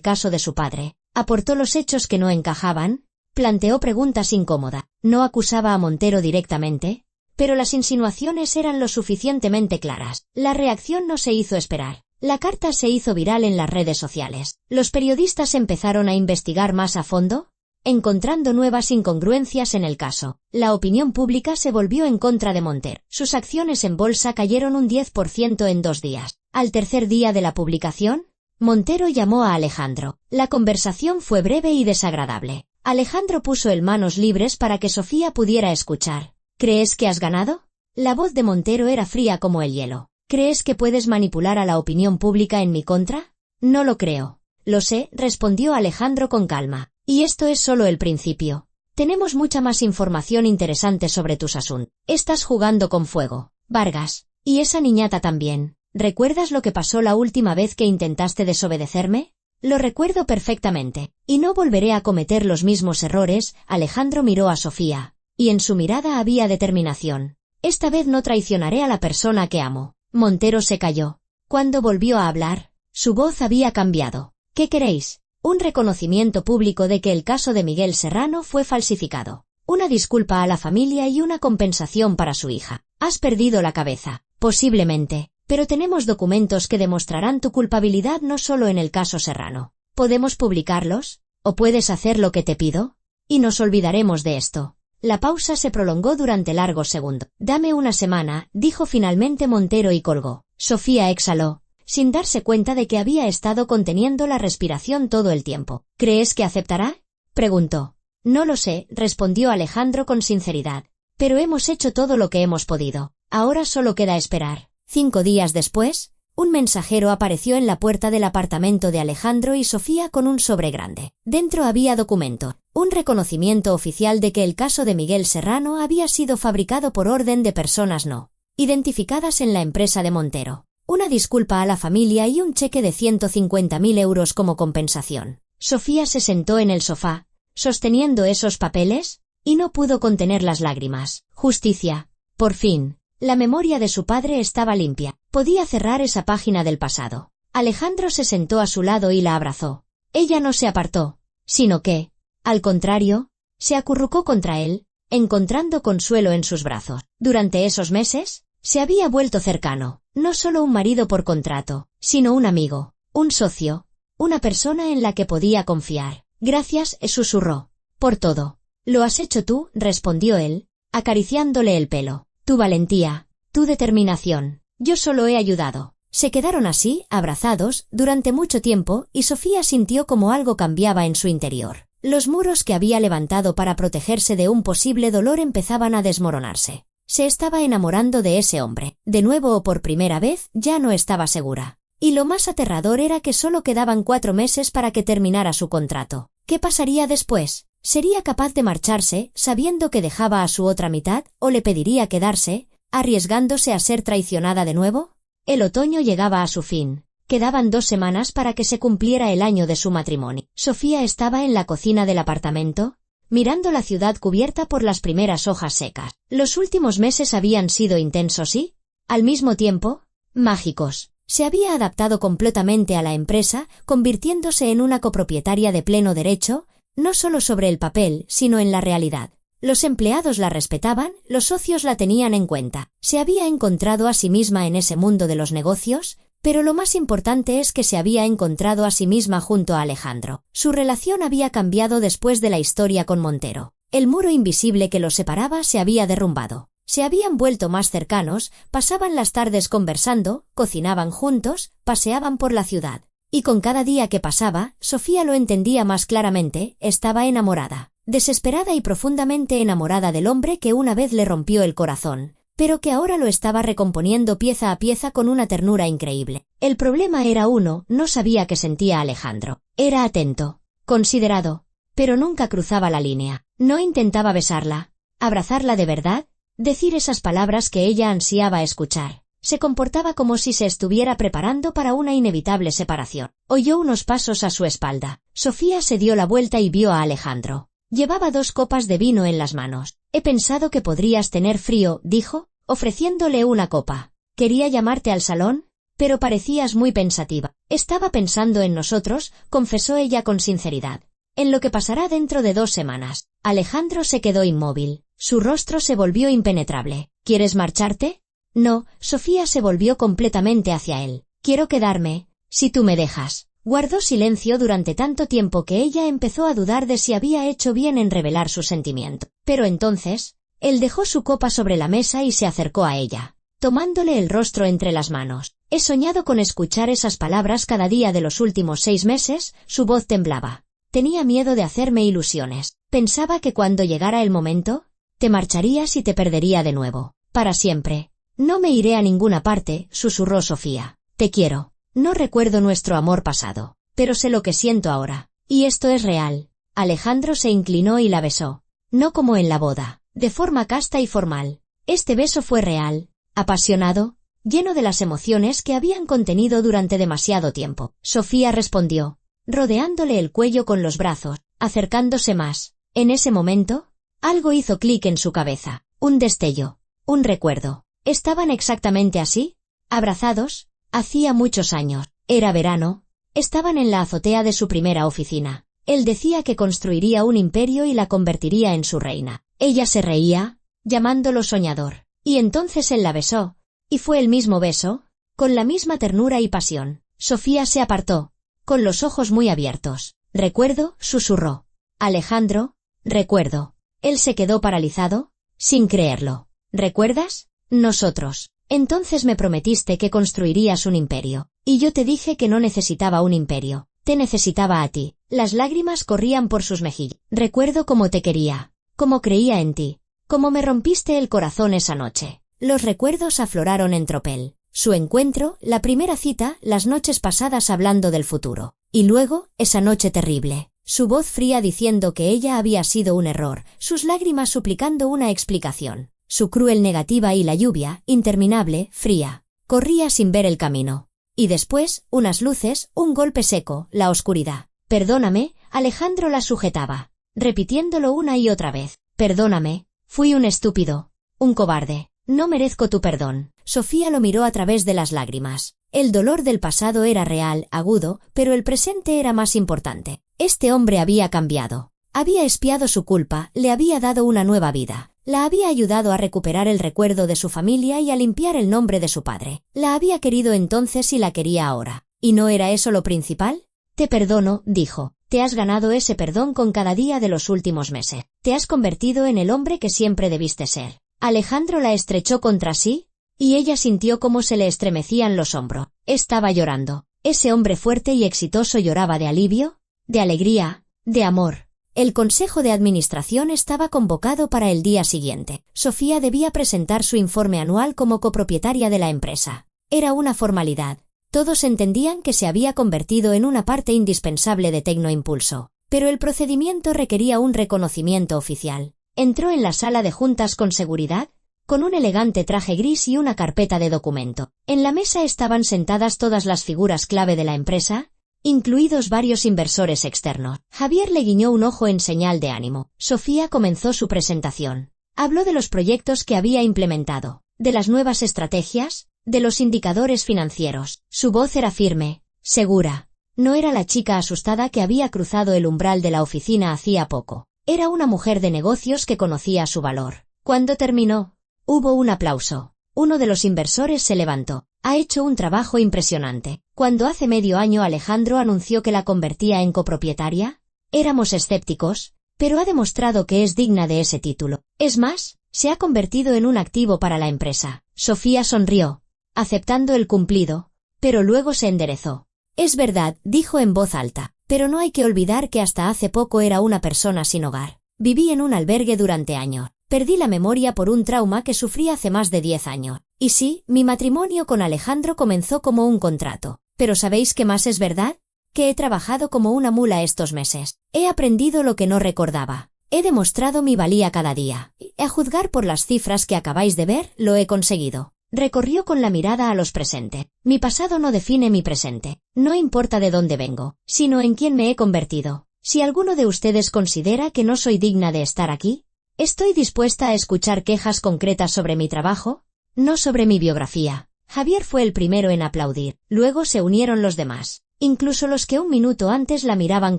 caso de su padre. Aportó los hechos que no encajaban. Planteó preguntas incómodas. No acusaba a Montero directamente, pero las insinuaciones eran lo suficientemente claras. La reacción no se hizo esperar. La carta se hizo viral en las redes sociales. Los periodistas empezaron a investigar más a fondo, encontrando nuevas incongruencias en el caso. La opinión pública se volvió en contra de Montero. Sus acciones en bolsa cayeron un 10% en 2 días. Al tercer día de la publicación, Montero llamó a Alejandro. La conversación fue breve y desagradable. Alejandro puso el manos libres para que Sofía pudiera escuchar. ¿Crees que has ganado? La voz de Montero era fría como el hielo. ¿Crees que puedes manipular a la opinión pública en mi contra? No lo creo. Lo sé, respondió Alejandro con calma. Y esto es solo el principio. Tenemos mucha más información interesante sobre tus asuntos. Estás jugando con fuego, Vargas. Y esa niñata también. ¿Recuerdas lo que pasó la última vez que intentaste desobedecerme? Lo recuerdo perfectamente. Y no volveré a cometer los mismos errores. Alejandro miró a Sofía. Y en su mirada había determinación. Esta vez no traicionaré a la persona que amo. Montero se calló. Cuando volvió a hablar, su voz había cambiado. ¿Qué queréis? Un reconocimiento público de que el caso de Miguel Serrano fue falsificado. Una disculpa a la familia y una compensación para su hija. Has perdido la cabeza. Posiblemente. Pero tenemos documentos que demostrarán tu culpabilidad no solo en el caso Serrano. ¿Podemos publicarlos? ¿O puedes hacer lo que te pido? Y nos olvidaremos de esto. La pausa se prolongó durante largos segundos. Dame una semana, dijo finalmente Montero y colgó. Sofía exhaló, sin darse cuenta de que había estado conteniendo la respiración todo el tiempo. ¿Crees que aceptará? Preguntó. No lo sé, respondió Alejandro con sinceridad. Pero hemos hecho todo lo que hemos podido. Ahora solo queda esperar. 5 días después, un mensajero apareció en la puerta del apartamento de Alejandro y Sofía con un sobre grande. Dentro había documento, un reconocimiento oficial de que el caso de Miguel Serrano había sido fabricado por orden de personas no identificadas en la empresa de Montero, una disculpa a la familia y un cheque de 150.000 euros como compensación. Sofía se sentó en el sofá, sosteniendo esos papeles, y no pudo contener las lágrimas. Justicia. Por fin. La memoria de su padre estaba limpia. Podía cerrar esa página del pasado. Alejandro se sentó a su lado y la abrazó. Ella no se apartó, sino que, al contrario, se acurrucó contra él, encontrando consuelo en sus brazos. Durante esos meses, se había vuelto cercano, no solo un marido por contrato, sino un amigo, un socio, una persona en la que podía confiar. Gracias, susurró. Por todo. Lo has hecho tú, respondió él, acariciándole el pelo. Tu valentía, tu determinación. Yo solo he ayudado. Se quedaron así, abrazados, durante mucho tiempo, y Sofía sintió como algo cambiaba en su interior. Los muros que había levantado para protegerse de un posible dolor empezaban a desmoronarse. Se estaba enamorando de ese hombre. De nuevo o por primera vez, ya no estaba segura. Y lo más aterrador era que solo quedaban 4 meses para que terminara su contrato. ¿Qué pasaría después? ¿Sería capaz de marcharse, sabiendo que dejaba a su otra mitad, o le pediría quedarse, arriesgándose a ser traicionada de nuevo? El otoño llegaba a su fin. Quedaban 2 semanas para que se cumpliera el año de su matrimonio. Sofía estaba en la cocina del apartamento, mirando la ciudad cubierta por las primeras hojas secas. Los últimos meses habían sido intensos y, al mismo tiempo, mágicos. Se había adaptado completamente a la empresa, convirtiéndose en una copropietaria de pleno derecho, no solo sobre el papel, sino en la realidad. Los empleados la respetaban, los socios la tenían en cuenta. Se había encontrado a sí misma en ese mundo de los negocios, pero lo más importante es que se había encontrado a sí misma junto a Alejandro. Su relación había cambiado después de la historia con Montero. El muro invisible que los separaba se había derrumbado. Se habían vuelto más cercanos, pasaban las tardes conversando, cocinaban juntos, paseaban por la ciudad. Y con cada día que pasaba, Sofía lo entendía más claramente, estaba enamorada, desesperada y profundamente enamorada del hombre que una vez le rompió el corazón, pero que ahora lo estaba recomponiendo pieza a pieza con una ternura increíble. El problema era uno, no sabía qué sentía Alejandro. Era atento, considerado, pero nunca cruzaba la línea. No intentaba besarla, abrazarla de verdad, decir esas palabras que ella ansiaba escuchar. Se comportaba como si se estuviera preparando para una inevitable separación. Oyó unos pasos a su espalda. Sofía se dio la vuelta y vio a Alejandro. Llevaba 2 copas de vino en las manos. He pensado que podrías tener frío, dijo, ofreciéndole una copa. Quería llamarte al salón, pero parecías muy pensativa. Estaba pensando en nosotros, confesó ella con sinceridad. En lo que pasará dentro de 2 semanas. Alejandro se quedó inmóvil. Su rostro se volvió impenetrable. ¿Quieres marcharte? No, Sofía se volvió completamente hacia él. Quiero quedarme, si tú me dejas. Guardó silencio durante tanto tiempo que ella empezó a dudar de si había hecho bien en revelar su sentimiento. Pero entonces, él dejó su copa sobre la mesa y se acercó a ella, tomándole el rostro entre las manos. He soñado con escuchar esas palabras cada día de los últimos 6 meses, su voz temblaba. Tenía miedo de hacerme ilusiones. Pensaba que cuando llegara el momento, te marcharías y te perdería de nuevo. Para siempre. No me iré a ninguna parte, susurró Sofía. Te quiero. No recuerdo nuestro amor pasado, pero sé lo que siento ahora. Y esto es real. Alejandro se inclinó y la besó. No como en la boda, de forma casta y formal. Este beso fue real, apasionado, lleno de las emociones que habían contenido durante demasiado tiempo. Sofía respondió, rodeándole el cuello con los brazos, acercándose más. En ese momento, algo hizo clic en su cabeza. Un destello, un recuerdo. ¿Estaban exactamente así? Abrazados. Hacía muchos años. Era verano. Estaban en la azotea de su primera oficina. Él decía que construiría un imperio y la convertiría en su reina. Ella se reía, llamándolo soñador. Y entonces él la besó. Y fue el mismo beso, con la misma ternura y pasión. Sofía se apartó, con los ojos muy abiertos. Recuerdo, susurró. Alejandro, recuerdo. Él se quedó paralizado, sin creerlo. ¿Recuerdas? Nosotros. Entonces me prometiste que construirías un imperio. Y yo te dije que no necesitaba un imperio. Te necesitaba a ti. Las lágrimas corrían por sus mejillas. Recuerdo cómo te quería, cómo creía en ti, cómo me rompiste el corazón esa noche. Los recuerdos afloraron en tropel. Su encuentro, la primera cita, las noches pasadas hablando del futuro. Y luego, esa noche terrible. Su voz fría diciendo que ella había sido un error, sus lágrimas suplicando una explicación. Su cruel negativa y la lluvia, interminable, fría. Corría sin ver el camino. Y después, unas luces, un golpe seco, la oscuridad. Perdóname, Alejandro la sujetaba, repitiéndolo una y otra vez. Perdóname, fui un estúpido, un cobarde. No merezco tu perdón. Sofía lo miró a través de las lágrimas. El dolor del pasado era real, agudo, pero el presente era más importante. Este hombre había cambiado. Había expiado su culpa, le había dado una nueva vida. La había ayudado a recuperar el recuerdo de su familia y a limpiar el nombre de su padre. La había querido entonces y la quería ahora. ¿Y no era eso lo principal? Te perdono, dijo. Te has ganado ese perdón con cada día de los últimos meses. Te has convertido en el hombre que siempre debiste ser. Alejandro la estrechó contra sí, y ella sintió cómo se le estremecían los hombros. Estaba llorando. Ese hombre fuerte y exitoso lloraba de alivio, de alegría, de amor. El Consejo de Administración estaba convocado para el día siguiente. Sofía debía presentar su informe anual como copropietaria de la empresa. Era una formalidad. Todos entendían que se había convertido en una parte indispensable de Tecnoimpulso, pero el procedimiento requería un reconocimiento oficial. Entró en la sala de juntas con seguridad, con un elegante traje gris y una carpeta de documento. En la mesa estaban sentadas todas las figuras clave de la empresa, incluidos varios inversores externos. Javier le guiñó un ojo en señal de ánimo. Sofía comenzó su presentación. Habló de los proyectos que había implementado, de las nuevas estrategias, de los indicadores financieros. Su voz era firme, segura. No era la chica asustada que había cruzado el umbral de la oficina hacía poco. Era una mujer de negocios que conocía su valor. Cuando terminó, hubo un aplauso. Uno de los inversores se levantó. Ha hecho un trabajo impresionante. Cuando hace medio año Alejandro anunció que la convertía en copropietaria, éramos escépticos, pero ha demostrado que es digna de ese título. Es más, se ha convertido en un activo para la empresa. Sofía sonrió, aceptando el cumplido, pero luego se enderezó. Es verdad, dijo en voz alta, pero no hay que olvidar que hasta hace poco era una persona sin hogar. Viví en un albergue durante años. Perdí la memoria por un trauma que sufrí hace más de 10 años. Y sí, mi matrimonio con Alejandro comenzó como un contrato. Pero ¿sabéis qué más es verdad? Que he trabajado como una mula estos meses. He aprendido lo que no recordaba. He demostrado mi valía cada día. Y, a juzgar por las cifras que acabáis de ver, lo he conseguido. Recorrió con la mirada a los presentes. Mi pasado no define mi presente. No importa de dónde vengo, sino en quién me he convertido. Si alguno de ustedes considera que no soy digna de estar aquí, estoy dispuesta a escuchar quejas concretas sobre mi trabajo, no sobre mi biografía. Javier fue el primero en aplaudir. Luego se unieron los demás. Incluso los que un minuto antes la miraban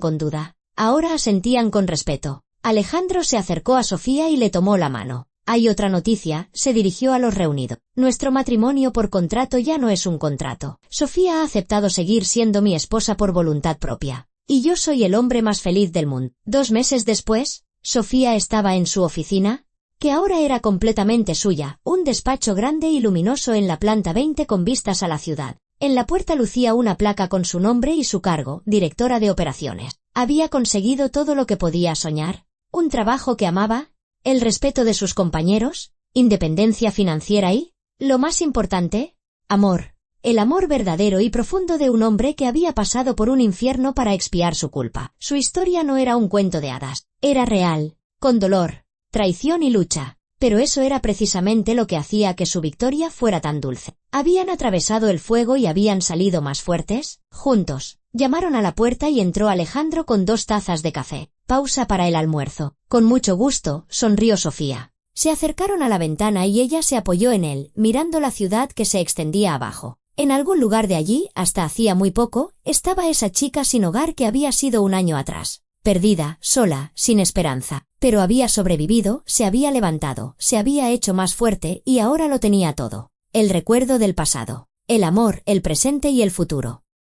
con duda. Ahora asentían con respeto. Alejandro se acercó a Sofía y le tomó la mano. Hay otra noticia, se dirigió a los reunidos. Nuestro matrimonio por contrato ya no es un contrato. Sofía ha aceptado seguir siendo mi esposa por voluntad propia. Y yo soy el hombre más feliz del mundo. 2 meses después, Sofía estaba en su oficina, que ahora era completamente suya, un despacho grande y luminoso en la planta 20 con vistas a la ciudad. En la puerta lucía una placa con su nombre y su cargo, directora de operaciones. Había conseguido todo lo que podía soñar. Un trabajo que amaba, el respeto de sus compañeros, independencia financiera y, lo más importante, amor. El amor verdadero y profundo de un hombre que había pasado por un infierno para expiar su culpa. Su historia no era un cuento de hadas. Era real, con dolor, traición y lucha. Pero eso era precisamente lo que hacía que su victoria fuera tan dulce. Habían atravesado el fuego y habían salido más fuertes, juntos. Llamaron a la puerta y entró Alejandro con 2 tazas de café. Pausa para el almuerzo. Con mucho gusto, sonrió Sofía. Se acercaron a la ventana y ella se apoyó en él, mirando la ciudad que se extendía abajo. En algún lugar de allí, hasta hacía muy poco, estaba esa chica sin hogar que había sido un año atrás. Perdida, sola, sin esperanza. Pero había sobrevivido, se había levantado, se había hecho más fuerte y ahora lo tenía todo. El recuerdo del pasado. El amor, el presente y el futuro.